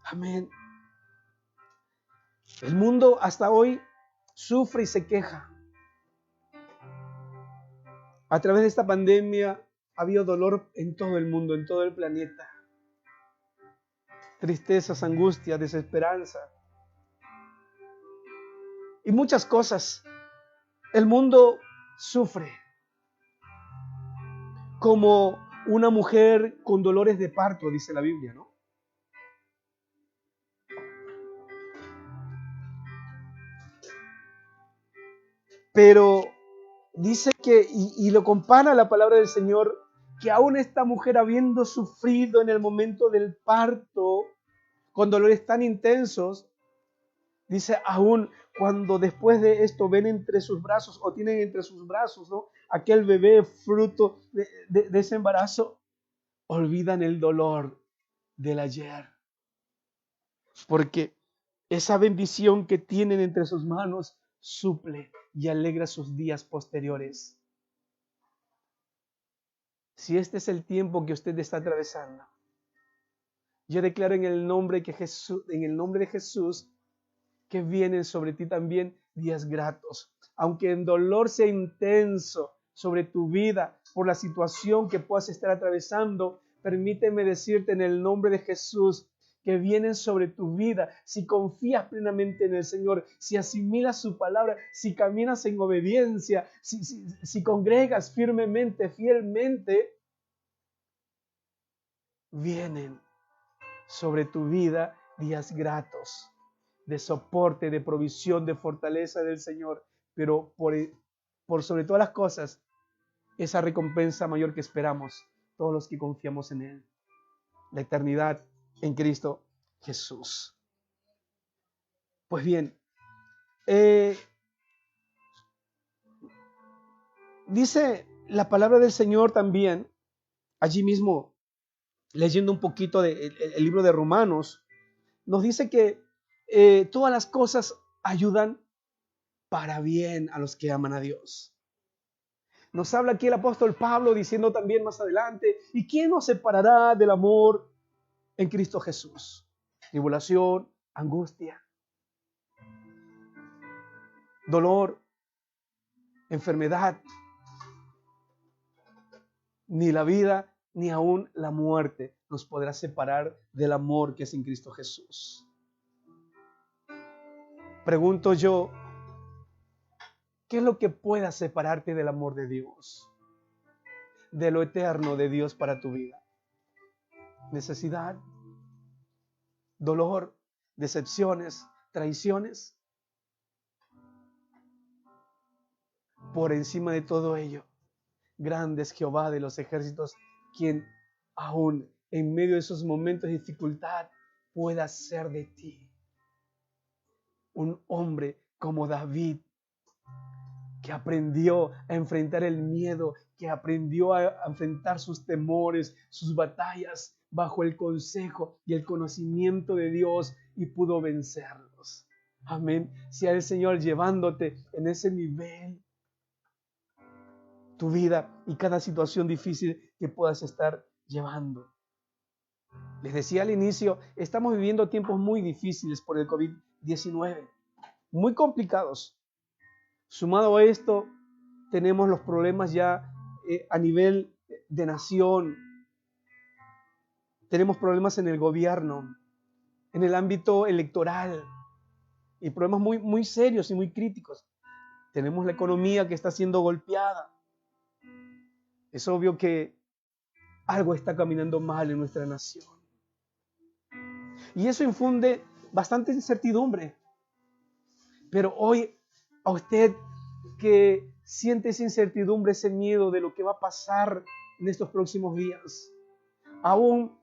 Amén. El mundo hasta hoy sufre y se queja. A través de esta pandemia ha habido dolor en todo el mundo, en todo el planeta. Tristezas, angustias, desesperanza. Y muchas cosas. El mundo sufre. Como una mujer con dolores de parto, dice la Biblia, ¿no? Pero dice que, y lo compara la palabra del Señor, que aún esta mujer habiendo sufrido en el momento del parto, con dolores tan intensos, dice, aún cuando después de esto ven entre sus brazos, o tienen entre sus brazos, ¿no?, aquel bebé fruto de ese embarazo, olvidan el dolor del ayer. Porque esa bendición que tienen entre sus manos suple y alegra sus días posteriores. Si este es el tiempo que usted está atravesando, yo declaro en el nombre de Jesús que vienen sobre ti también días gratos. Aunque el dolor sea intenso sobre tu vida por la situación que puedas estar atravesando, permíteme decirte en el nombre de Jesús que vienen sobre tu vida, si confías plenamente en el Señor, si asimilas su palabra, si caminas en obediencia, si congregas firmemente, fielmente, vienen sobre tu vida días gratos de soporte, de provisión, de fortaleza del Señor, pero por sobre todas las cosas, esa recompensa mayor que esperamos todos los que confiamos en Él, la eternidad en Cristo Jesús. Pues bien, dice la palabra del Señor también, allí mismo, leyendo un poquito del libro de Romanos, nos dice que todas las cosas ayudan para bien a los que aman a Dios. Nos habla aquí el apóstol Pablo diciendo también más adelante, ¿y quién nos separará del amor en Cristo Jesús? Tribulación, angustia, dolor, enfermedad, ni la vida ni aún la muerte nos podrá separar del amor que es en Cristo Jesús. Pregunto yo, ¿qué es lo que pueda separarte del amor de Dios? De lo eterno de Dios para tu vida. Necesidad, dolor, decepciones, traiciones. Por encima de todo ello, grande es Jehová de los ejércitos, quien aún en medio de esos momentos de dificultad pueda hacer de ti un hombre como David, que aprendió a enfrentar el miedo, que aprendió a enfrentar sus temores, sus batallas bajo el consejo y el conocimiento de Dios y pudo vencerlos. Amén. Sea el Señor llevándote en ese nivel tu vida y cada situación difícil que puedas estar llevando. Les decía al inicio, estamos viviendo tiempos muy difíciles por el COVID-19, muy complicados. Sumado a esto, tenemos los problemas ya a nivel de nación. Tenemos problemas en el gobierno, en el ámbito electoral y problemas muy, muy serios y muy críticos. Tenemos la economía que está siendo golpeada. Es obvio que algo está caminando mal en nuestra nación. Y eso infunde bastante incertidumbre. Pero hoy a usted que siente esa incertidumbre, ese miedo de lo que va a pasar en estos próximos días, aún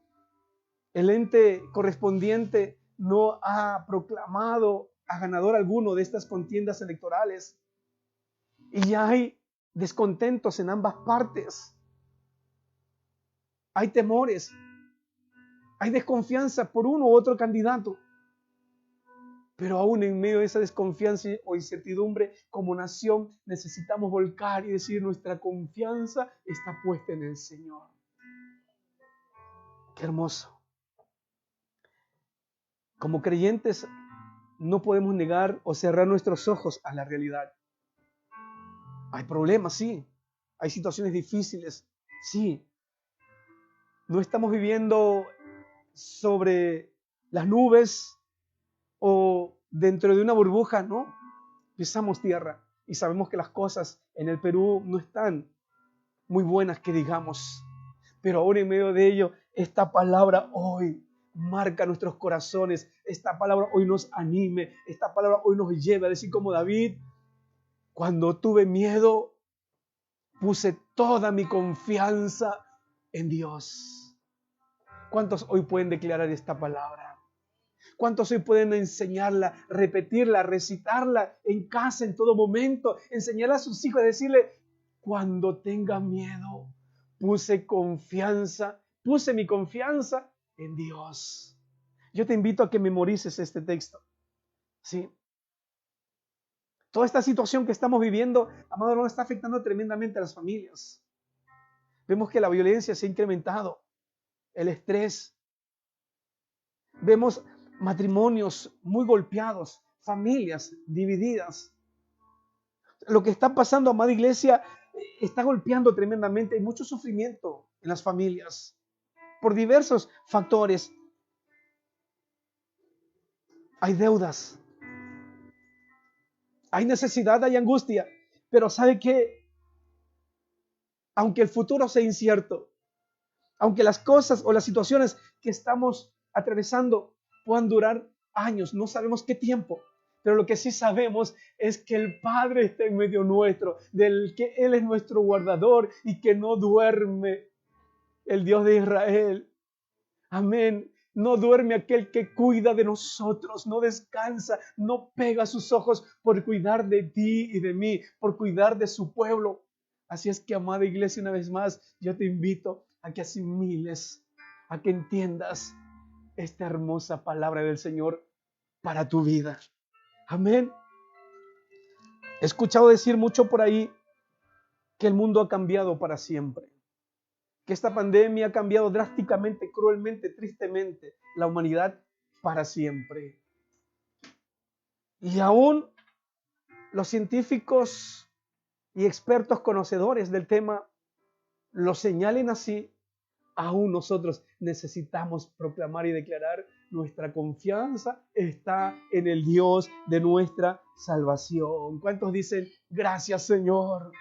el ente correspondiente no ha proclamado a ganador alguno de estas contiendas electorales y ya hay descontentos en ambas partes. Hay temores, hay desconfianza por uno u otro candidato. Pero aún en medio de esa desconfianza o incertidumbre, como nación necesitamos volcar y decir nuestra confianza está puesta en el Señor. Qué hermoso. Como creyentes no podemos negar o cerrar nuestros ojos a la realidad. Hay problemas, sí. Hay situaciones difíciles, sí. No estamos viviendo sobre las nubes o dentro de una burbuja, ¿no? Pisamos tierra y sabemos que las cosas en el Perú no están muy buenas que digamos. Pero ahora en medio de ello, esta palabra hoy marca nuestros corazones. Esta palabra hoy nos anime. Esta palabra hoy nos lleva a decir como David, cuando tuve miedo, puse toda mi confianza en Dios. ¿Cuántos hoy pueden declarar esta palabra? ¿Cuántos hoy pueden enseñarla, repetirla, recitarla en casa en todo momento? Enseñarla a sus hijos, decirle, cuando tenga miedo, puse mi confianza en Dios. Yo te invito a que memorices este texto. ¿Sí? Toda esta situación que estamos viviendo, amado hermano, está afectando tremendamente a las familias. Vemos que la violencia se ha incrementado, el estrés. Vemos matrimonios muy golpeados, familias divididas. Lo que está pasando, amada iglesia, está golpeando tremendamente. Hay mucho sufrimiento en las familias por diversos factores. Hay deudas, hay necesidad, hay angustia. Pero ¿sabe qué? Aunque el futuro sea incierto, aunque las cosas o las situaciones que estamos atravesando puedan durar años, no sabemos qué tiempo, pero lo que sí sabemos es que el Padre está en medio nuestro, del que Él es nuestro guardador y que no duerme el Dios de Israel. Amén. No duerme aquel que cuida de nosotros, no descansa, no pega sus ojos por cuidar de ti y de mí, por cuidar de su pueblo. Así es que, amada iglesia, una vez más, yo te invito a que asimiles, a que entiendas esta hermosa palabra del Señor para tu vida. Amén. He escuchado decir mucho por ahí que el mundo ha cambiado para siempre, que esta pandemia ha cambiado drásticamente, cruelmente, tristemente la humanidad para siempre. Y aún los científicos y expertos conocedores del tema lo señalen así, aún nosotros necesitamos proclamar y declarar: nuestra confianza está en el Dios de nuestra salvación. ¿Cuántos dicen gracias, Señor?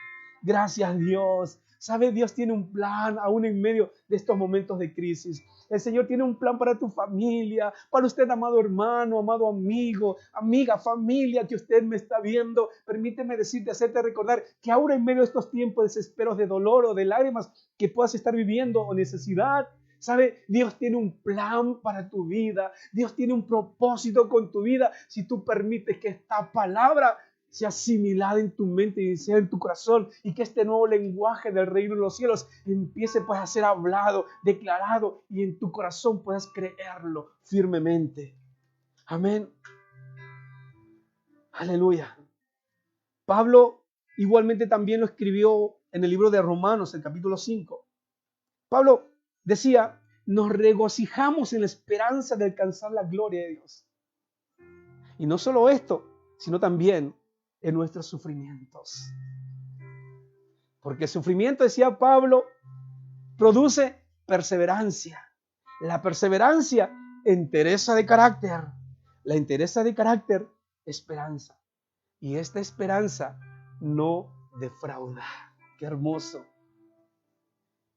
Gracias, Dios. ¿Sabe? Dios tiene un plan aún en medio de estos momentos de crisis. El Señor tiene un plan para tu familia, para usted, amado hermano, amado amigo, amiga, familia que usted me está viendo. Permíteme decirte, hacerte recordar que ahora en medio de estos tiempos de desesperos, de dolor o de lágrimas que puedas estar viviendo o necesidad, ¿sabe? Dios tiene un plan para tu vida. Dios tiene un propósito con tu vida. Si tú permites que esta palabra sea asimilada en tu mente y sea en tu corazón, y que este nuevo lenguaje del reino de los cielos empiece pues a ser hablado, declarado, y en tu corazón puedas creerlo firmemente. Amén. Aleluya. Pablo igualmente también lo escribió en el libro de Romanos, el capítulo 5. Pablo decía: nos regocijamos en la esperanza de alcanzar la gloria de Dios. Y no solo esto, sino también en nuestros sufrimientos. Porque el sufrimiento, decía Pablo, produce perseverancia. La perseverancia, entereza de carácter. La entereza de carácter, esperanza. Y esta esperanza no defrauda. Qué hermoso.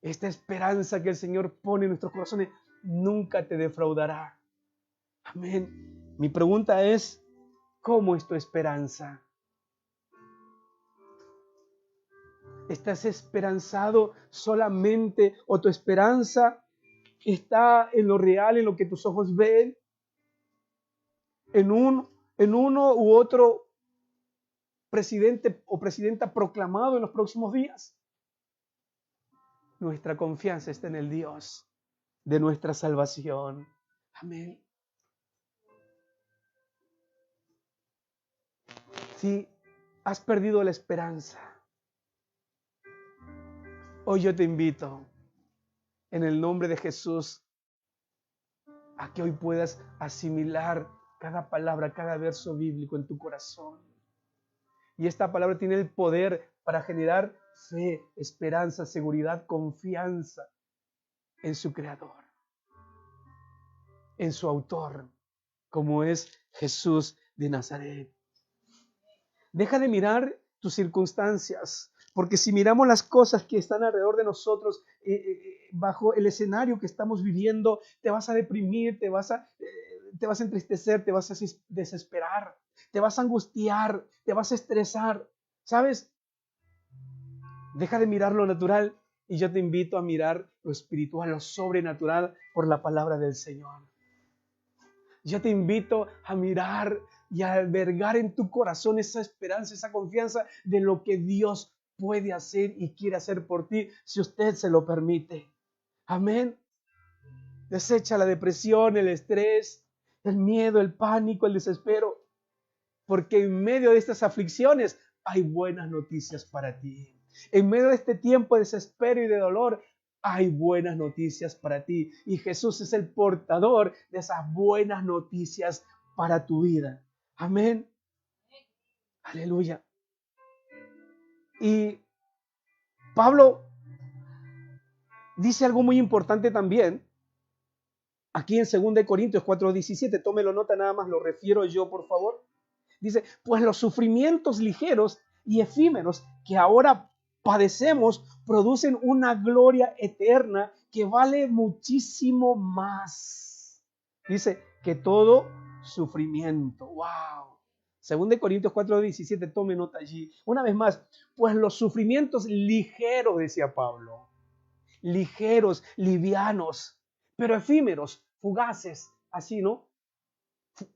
Esta esperanza que el Señor pone en nuestros corazones nunca te defraudará. Amén. Mi pregunta es: ¿cómo es tu esperanza? ¿Estás esperanzado solamente, o tu esperanza está en lo real, en lo que tus ojos ven, en uno u otro presidente o presidenta proclamado en los próximos días? Nuestra confianza está en el Dios de nuestra salvación. Amén. Si has perdido la esperanza, hoy yo te invito, en el nombre de Jesús, a que hoy puedas asimilar cada palabra, cada verso bíblico en tu corazón. Y esta palabra tiene el poder para generar fe, esperanza, seguridad, confianza en su Creador, en su Autor, como es Jesús de Nazaret. Deja de mirar tus circunstancias, porque si miramos las cosas que están alrededor de nosotros, bajo el escenario que estamos viviendo, te vas a deprimir, te vas a entristecer, te vas a desesperar, te vas a angustiar, te vas a estresar. ¿Sabes? Deja de mirar lo natural y yo te invito a mirar lo espiritual, lo sobrenatural por la palabra del Señor. Yo te invito a mirar y a albergar en tu corazón esa esperanza, esa confianza de lo que Dios puede hacer y quiere hacer por ti, si usted se lo permite. Amén. Desecha la depresión, el estrés, el miedo, el pánico, el desespero, porque en medio de estas aflicciones hay buenas noticias para ti. En medio de este tiempo de desespero y de dolor, hay buenas noticias para ti. Y Jesús es el portador de esas buenas noticias para tu vida. Amén. Aleluya. Y Pablo dice algo muy importante también, aquí en 2 Corintios 4:17, tómelo nota, nada más lo refiero yo, por favor. Dice, pues los sufrimientos ligeros y efímeros que ahora padecemos producen una gloria eterna que vale muchísimo más. Dice, que todo sufrimiento. ¡Wow! 2 Corintios 4:17, tome nota allí. Una vez más, pues los sufrimientos ligeros, decía Pablo, ligeros, livianos, pero efímeros, fugaces, así, ¿no?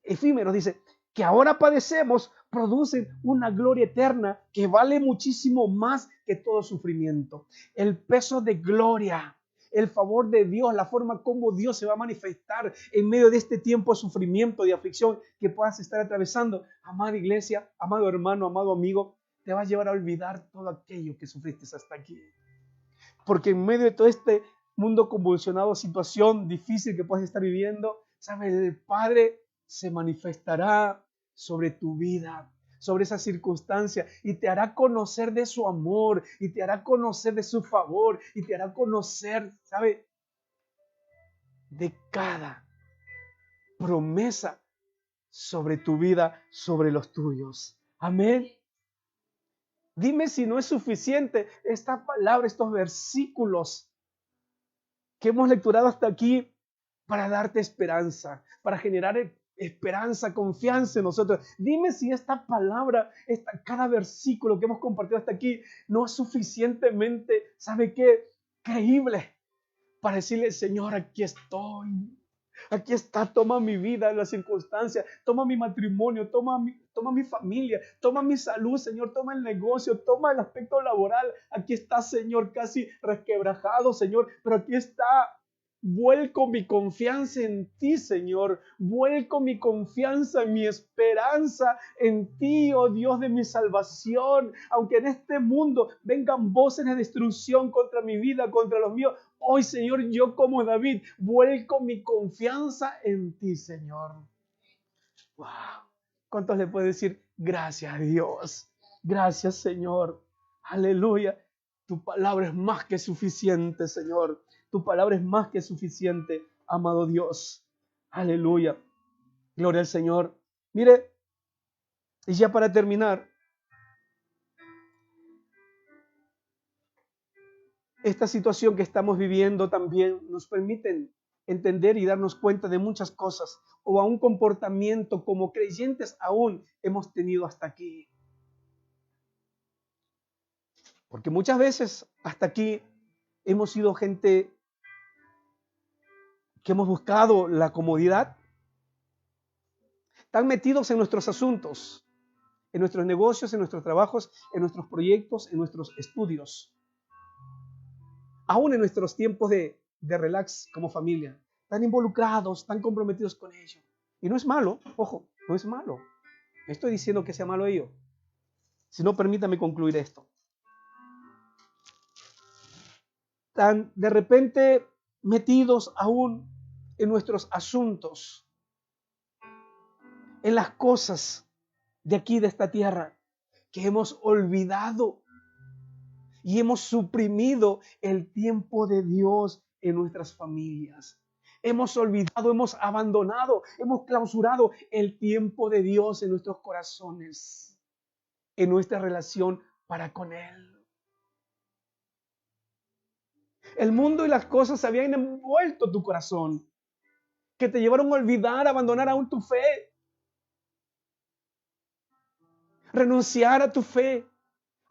Efímeros, dice, que ahora padecemos, producen una gloria eterna que vale muchísimo más que todo sufrimiento. El peso de gloria, el favor de Dios, la forma como Dios se va a manifestar en medio de este tiempo de sufrimiento, de aflicción que puedas estar atravesando. Amada iglesia, amado hermano, amado amigo, te va a llevar a olvidar todo aquello que sufriste hasta aquí. Porque en medio de todo este mundo convulsionado, situación difícil que puedes estar viviendo, ¿sabes? El Padre se manifestará sobre tu vida, sobre esa circunstancia, y te hará conocer de su amor, y te hará conocer de su favor, y te hará conocer, ¿sabe? De cada promesa sobre tu vida, sobre los tuyos. Amén. Dime si no es suficiente esta palabra, estos versículos que hemos lecturado hasta aquí para darte esperanza, para generar esperanza, confianza en nosotros. Dime si esta palabra, cada versículo que hemos compartido hasta aquí no es suficientemente, ¿sabe qué? Creíble para decirle, Señor, aquí estoy. Aquí está, toma mi vida, las circunstancias, toma mi matrimonio, toma mi familia, toma mi salud, Señor, toma el negocio, toma el aspecto laboral. Aquí está, Señor, casi resquebrajado, Señor, pero aquí está. Vuelco mi confianza en ti, Señor. Vuelco mi confianza, mi esperanza en ti, oh Dios de mi salvación. Aunque en este mundo vengan voces de destrucción contra mi vida, contra los míos, hoy, Señor, yo como David, vuelco mi confianza en ti, Señor. Wow. ¿Cuántos le pueden decir gracias a Dios? Gracias, Señor. Aleluya. Tu palabra es más que suficiente, Señor. Tu palabra es más que suficiente, amado Dios. Aleluya. Gloria al Señor. Mire, y ya para terminar, esta situación que estamos viviendo también nos permite entender y darnos cuenta de muchas cosas, o a un comportamiento como creyentes aún hemos tenido hasta aquí. Porque muchas veces hasta aquí hemos sido gente que hemos buscado la comodidad, tan metidos en nuestros asuntos, en nuestros negocios, en nuestros trabajos, en nuestros proyectos, en nuestros estudios, aún en nuestros tiempos de relax como familia, tan involucrados, tan comprometidos con ello. Y no es malo, ojo, no es malo. No estoy diciendo que sea malo ello, sino permítame concluir esto. Tan de repente metidos aún en nuestros asuntos, en las cosas de aquí, de esta tierra, que hemos olvidado y hemos suprimido el tiempo de Dios en nuestras familias. Hemos olvidado, hemos abandonado, hemos clausurado el tiempo de Dios en nuestros corazones, en nuestra relación para con Él. El mundo y las cosas habían envuelto tu corazón, que te llevaron a olvidar, a abandonar aún tu fe, renunciar a tu fe,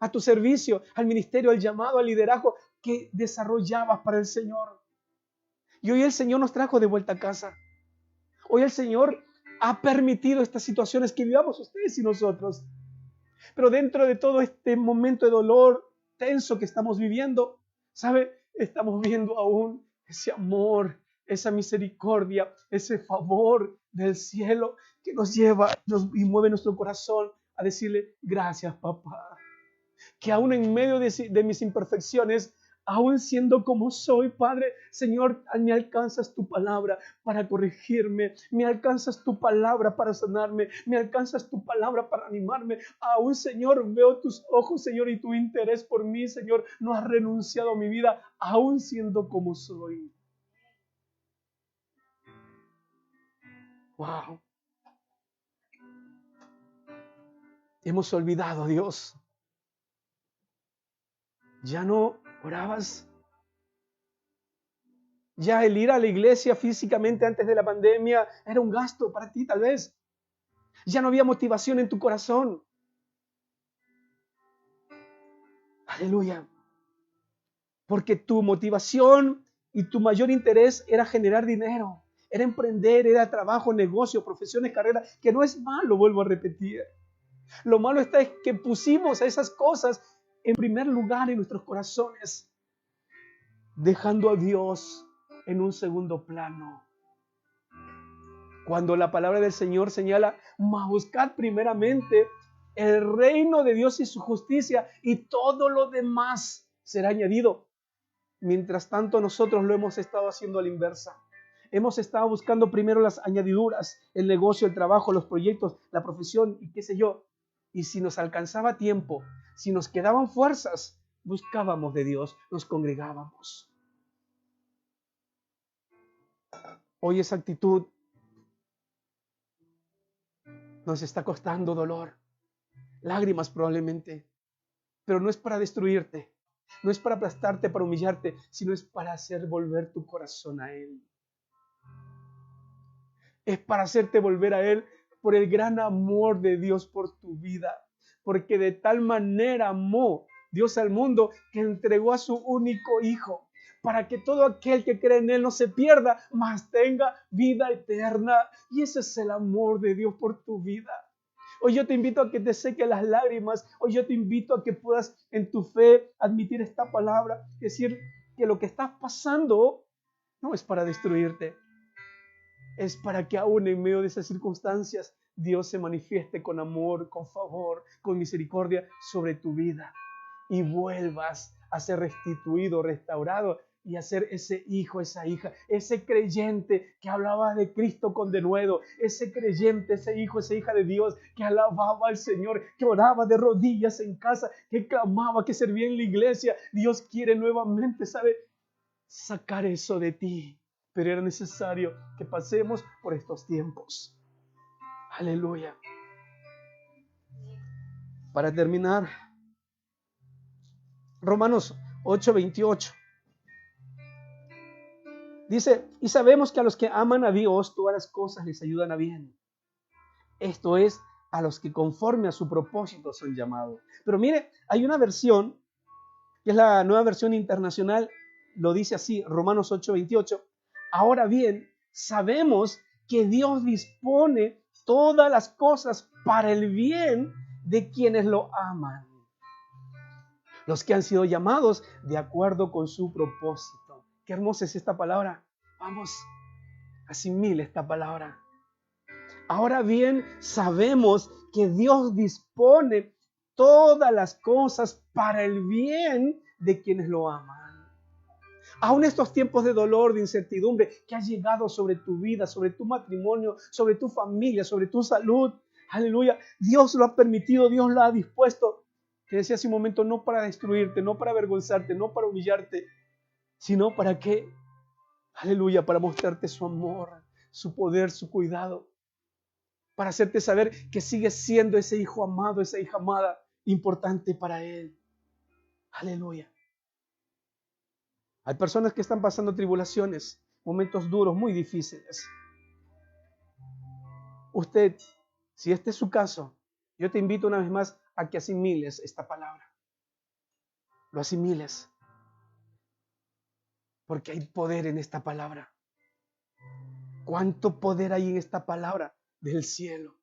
a tu servicio, al ministerio, al llamado, al liderazgo que desarrollabas para el Señor. Y hoy el Señor nos trajo de vuelta a casa. Hoy el Señor ha permitido estas situaciones que vivamos ustedes y nosotros. Pero dentro de todo este momento de dolor tenso que estamos viviendo, ¿sabe? Estamos viendo aún ese amor, esa misericordia, ese favor del cielo que nos lleva y mueve nuestro corazón a decirle gracias, papá. Que aún en medio de mis imperfecciones, aún siendo como soy, Padre. Señor, me alcanzas tu palabra para corregirme, me alcanzas tu palabra para sanarme, me alcanzas tu palabra para animarme. Aún, Señor, veo tus ojos, Señor, y tu interés por mí, Señor. No has renunciado a mi vida, aún siendo como soy. Wow. Hemos olvidado, Dios. Ya no orabas. Ya el ir a la iglesia físicamente antes de la pandemia era un gasto para ti, tal vez. Ya no había motivación en tu corazón. Aleluya. Porque tu motivación y tu mayor interés era generar dinero, era emprender, era trabajo, negocio, profesiones, carreras, que no es malo, vuelvo a repetir. Lo malo está es que pusimos a esas cosas en primer lugar en nuestros corazones, dejando a Dios en un segundo plano. Cuando la palabra del Señor señala, mas buscad primeramente el reino de Dios y su justicia, y todo lo demás será añadido. Mientras tanto, nosotros lo hemos estado haciendo a la inversa. Hemos estado buscando primero las añadiduras, el negocio, el trabajo, los proyectos, la profesión y qué sé yo. Y si nos alcanzaba tiempo, si nos quedaban fuerzas, buscábamos de Dios, nos congregábamos. Hoy esa actitud nos está costando dolor, lágrimas probablemente, pero no es para destruirte, no es para aplastarte, para humillarte, sino es para hacer volver tu corazón a Él. Es para hacerte volver a Él por el gran amor de Dios por tu vida, porque de tal manera amó Dios al mundo que entregó a su único Hijo, para que todo aquel que cree en Él no se pierda, mas tenga vida eterna. Y ese es el amor de Dios por tu vida. Hoy yo te invito a que te seque las lágrimas. Hoy yo te invito a que puedas en tu fe admitir esta palabra, decir que lo que estás pasando no es para destruirte, es para que aún en medio de esas circunstancias Dios se manifieste con amor, con favor, con misericordia sobre tu vida y vuelvas a ser restituido, restaurado y a ser ese hijo, esa hija, ese creyente que hablaba de Cristo con denuedo, ese creyente, ese hijo, esa hija de Dios que alababa al Señor, que oraba de rodillas en casa, que clamaba, que servía en la iglesia. Dios quiere nuevamente, ¿sabe?, sacar eso de ti, pero era necesario que pasemos por estos tiempos. Aleluya. Para terminar, Romanos 8:28 dice, y sabemos que a los que aman a Dios todas las cosas les ayudan a bien. Esto es, a los que conforme a su propósito son llamados. Pero mire, hay una versión, que es la Nueva Versión Internacional, lo dice así, Romanos 8:28. Ahora bien, sabemos que Dios dispone todas las cosas para el bien de quienes lo aman, los que han sido llamados de acuerdo con su propósito. Qué hermosa es esta palabra. Vamos, asimile esta palabra. Ahora bien, sabemos que Dios dispone todas las cosas para el bien de quienes lo aman. Aún estos tiempos de dolor, de incertidumbre que ha llegado sobre tu vida, sobre tu matrimonio, sobre tu familia, sobre tu salud. Aleluya. Dios lo ha permitido, Dios lo ha dispuesto. Te decía hace un momento, no para destruirte, no para avergonzarte, no para humillarte, sino para que, aleluya, para mostrarte su amor, su poder, su cuidado, para hacerte saber que sigues siendo ese hijo amado, esa hija amada, importante para Él. Aleluya. Hay personas que están pasando tribulaciones, momentos duros, muy difíciles. Usted, si este es su caso, yo te invito una vez más a que asimiles esta palabra. Lo asimiles. Porque hay poder en esta palabra. ¿Cuánto poder hay en esta palabra del cielo?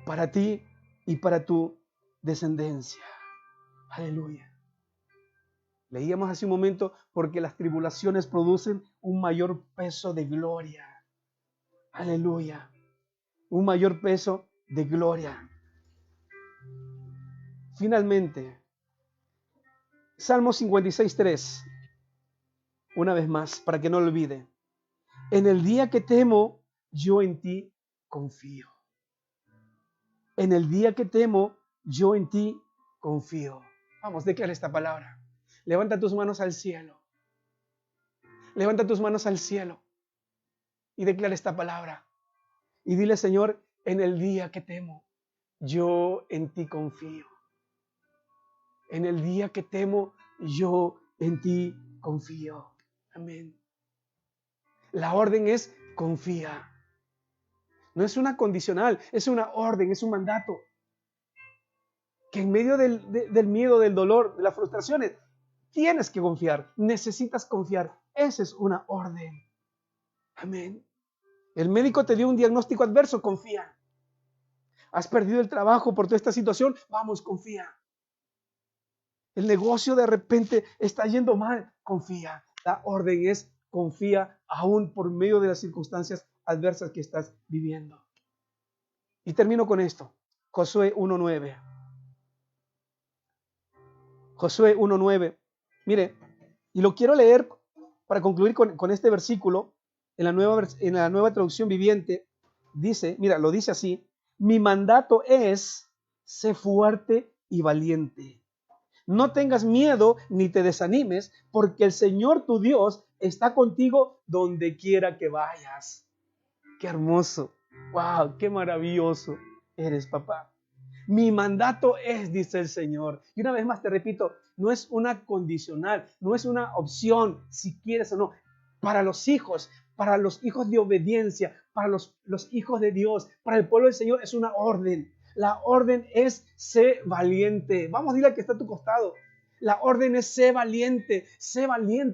Para ti y para tu descendencia. Aleluya. Leíamos hace un momento, porque las tribulaciones producen un mayor peso de gloria. Aleluya. Un mayor peso de gloria. Finalmente, Salmo 56:3. Una vez más, para que no lo olvide. En el día que temo, yo en ti confío. En el día que temo, yo en ti confío. Vamos, declara esta palabra. Levanta tus manos al cielo. Levanta tus manos al cielo y declara esta palabra. Y dile, Señor, en el día que temo, yo en ti confío. En el día que temo, yo en ti confío. Amén. La orden es confía. No es una condicional, es una orden, es un mandato. Que en medio del miedo, del dolor, de las frustraciones, tienes que confiar, necesitas confiar. Esa es una orden. Amén. El médico te dio un diagnóstico adverso, confía. Has perdido el trabajo por toda esta situación, vamos, confía. El negocio de repente está yendo mal, confía. La orden es confía aún por medio de las circunstancias adversas que estás viviendo. Y termino con esto. Josué 1:9. Josué 1:9. Mire, y lo quiero leer para concluir con este versículo. En la nueva traducción viviente dice, mira, lo dice así: mi mandato es, sé fuerte y valiente. No tengas miedo ni te desanimes, porque el Señor tu Dios está contigo donde quiera que vayas. Qué hermoso. Wow, qué maravilloso eres, papá. Mi mandato es, dice el Señor. Y una vez más te repito, no es una condicional, no es una opción si quieres o no. Para los hijos de obediencia, para los hijos de Dios, para el pueblo del Señor es una orden. La orden es sé valiente. Vamos a decirle al que está a tu costado. La orden es sé valiente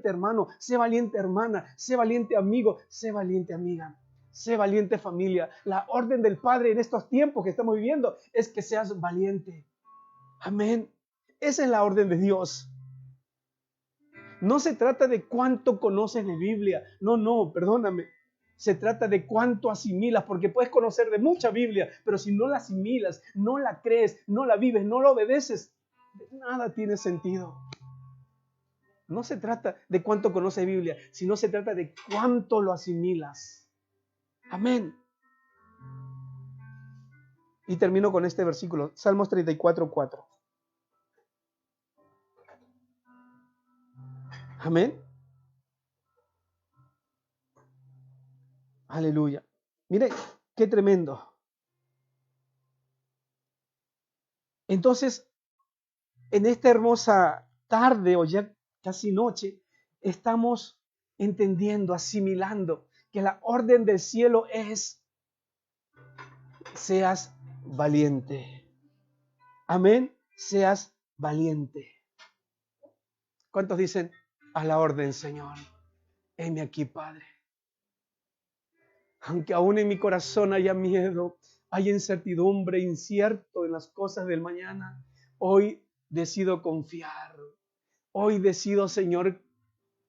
hermano, sé valiente hermana, sé valiente amigo, sé valiente amiga. Sé valiente familia. La orden del Padre en estos tiempos que estamos viviendo es que seas valiente. Amén. Esa es la orden de Dios. No se trata de cuánto conoces de Biblia. No, perdóname. Se trata de cuánto asimilas, porque puedes conocer de mucha Biblia, pero si no la asimilas, no la crees, no la vives, no la obedeces, nada tiene sentido. No se trata de cuánto conoces Biblia, sino se trata de cuánto lo asimilas. Amén. Y termino con este versículo, Salmos 34:4. Amén. Aleluya. Mire, qué tremendo. Entonces, en esta hermosa tarde o ya casi noche, estamos entendiendo, asimilando que la orden del cielo es, seas valiente. Amén. Seas valiente. ¿Cuántos dicen a la orden, Señor? Heme aquí, Padre. Aunque aún en mi corazón haya miedo, hay incertidumbre, incierto en las cosas del mañana, hoy decido confiar. Hoy decido, Señor,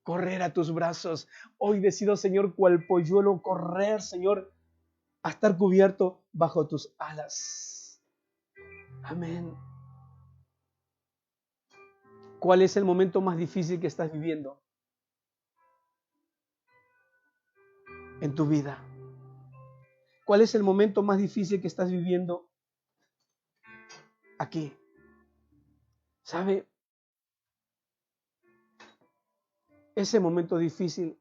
correr a tus brazos. Hoy decido, Señor, cual polluelo, correr, Señor, a estar cubierto bajo tus alas. Amén. ¿Cuál es el momento más difícil que estás viviendo en tu vida? ¿Cuál es el momento más difícil que estás viviendo aquí? ¿Sabe? Ese momento difícil,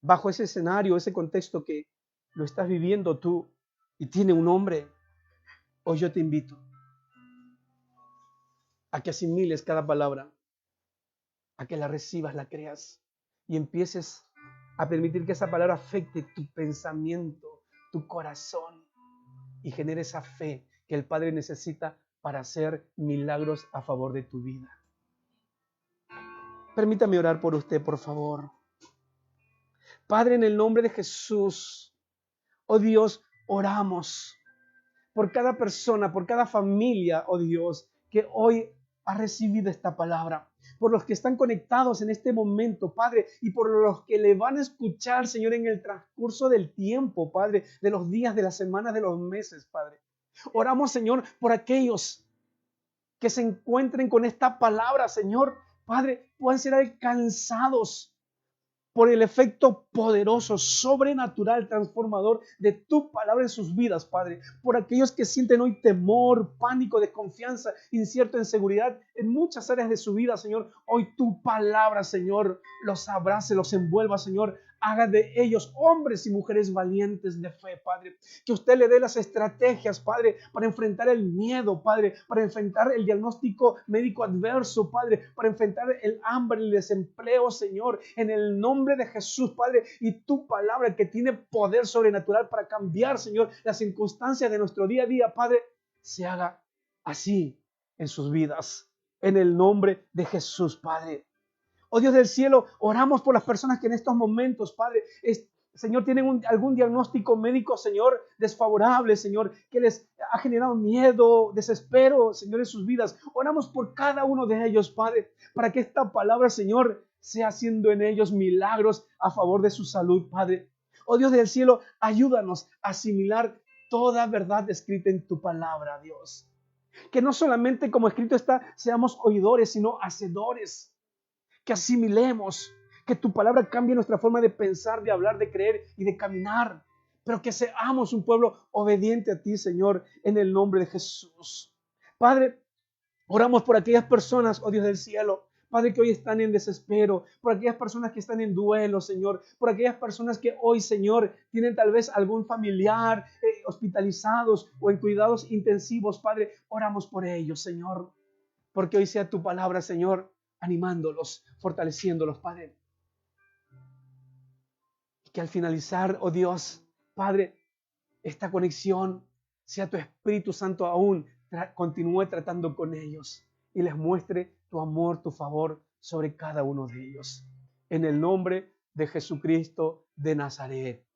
bajo ese escenario, ese contexto que lo estás viviendo tú y tiene un nombre, hoy yo te invito a que asimiles cada palabra, a que la recibas, la creas y empieces a permitir que esa palabra afecte tu pensamiento, tu corazón y genere esa fe que el Padre necesita para hacer milagros a favor de tu vida. Permítame orar por usted, por favor. Padre, en el nombre de Jesús, oh Dios, oramos por cada persona, por cada familia, oh Dios, que hoy ha recibido esta palabra, por los que están conectados en este momento, Padre, y por los que le van a escuchar, Señor, en el transcurso del tiempo, Padre, de los días, de las semanas, de los meses, Padre. Oramos, Señor, por aquellos que se encuentren con esta palabra, Señor, Padre, puedan ser alcanzados por el efecto poderoso, sobrenatural, transformador de tu palabra en sus vidas, Padre. Por aquellos que sienten hoy temor, pánico, desconfianza, incierto, inseguridad en muchas áreas de su vida, Señor. Hoy tu palabra, Señor, los abrace, los envuelva, Señor. Haga de ellos hombres y mujeres valientes de fe, Padre. Que usted le dé las estrategias, Padre, para enfrentar el miedo, Padre, para enfrentar el diagnóstico médico adverso, Padre, para enfrentar el hambre, el desempleo, Señor, en el nombre de Jesús, Padre. Y tu palabra que tiene poder sobrenatural para cambiar, Señor, las circunstancias de nuestro día a día, Padre, se haga así en sus vidas. En el nombre de Jesús, Padre. Oh Dios del cielo, oramos por las personas que en estos momentos, Padre, Señor, tienen algún diagnóstico médico, Señor, desfavorable, Señor, que les ha generado miedo, desespero, Señor, en sus vidas. Oramos por cada uno de ellos, Padre, para que esta palabra, Señor, sea haciendo en ellos milagros a favor de su salud, Padre. Oh Dios del cielo, ayúdanos a asimilar toda verdad escrita en tu palabra, Dios. Que no solamente como escrito está, seamos oidores, sino hacedores. Que asimilemos, que tu palabra cambie nuestra forma de pensar, de hablar, de creer y de caminar, pero que seamos un pueblo obediente a ti, Señor, en el nombre de Jesús. Padre, oramos por aquellas personas, oh Dios del cielo, Padre, que hoy están en desespero, por aquellas personas que están en duelo, Señor, por aquellas personas que hoy, Señor, tienen tal vez algún familiar hospitalizados o en cuidados intensivos, Padre, oramos por ellos, Señor, porque hoy sea tu palabra, Señor, animándolos, fortaleciéndolos, Padre. Que al finalizar, oh Dios, Padre, esta conexión, sea tu Espíritu Santo aún, continúe tratando con ellos y les muestre tu amor, tu favor sobre cada uno de ellos. En el nombre de Jesucristo de Nazaret.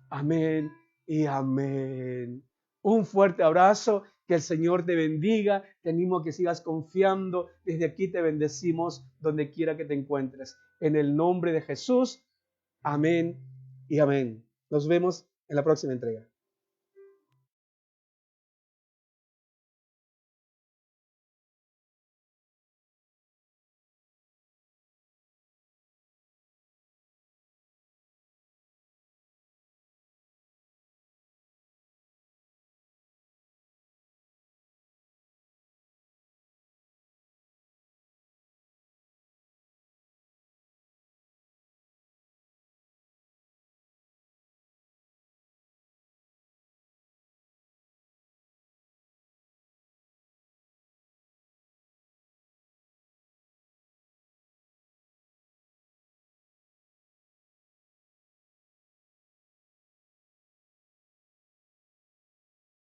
Amén y amén. Un fuerte abrazo, que el Señor te bendiga, te animo a que sigas confiando, desde aquí te bendecimos donde quiera que te encuentres. En el nombre de Jesús, amén y amén. Nos vemos en la próxima entrega.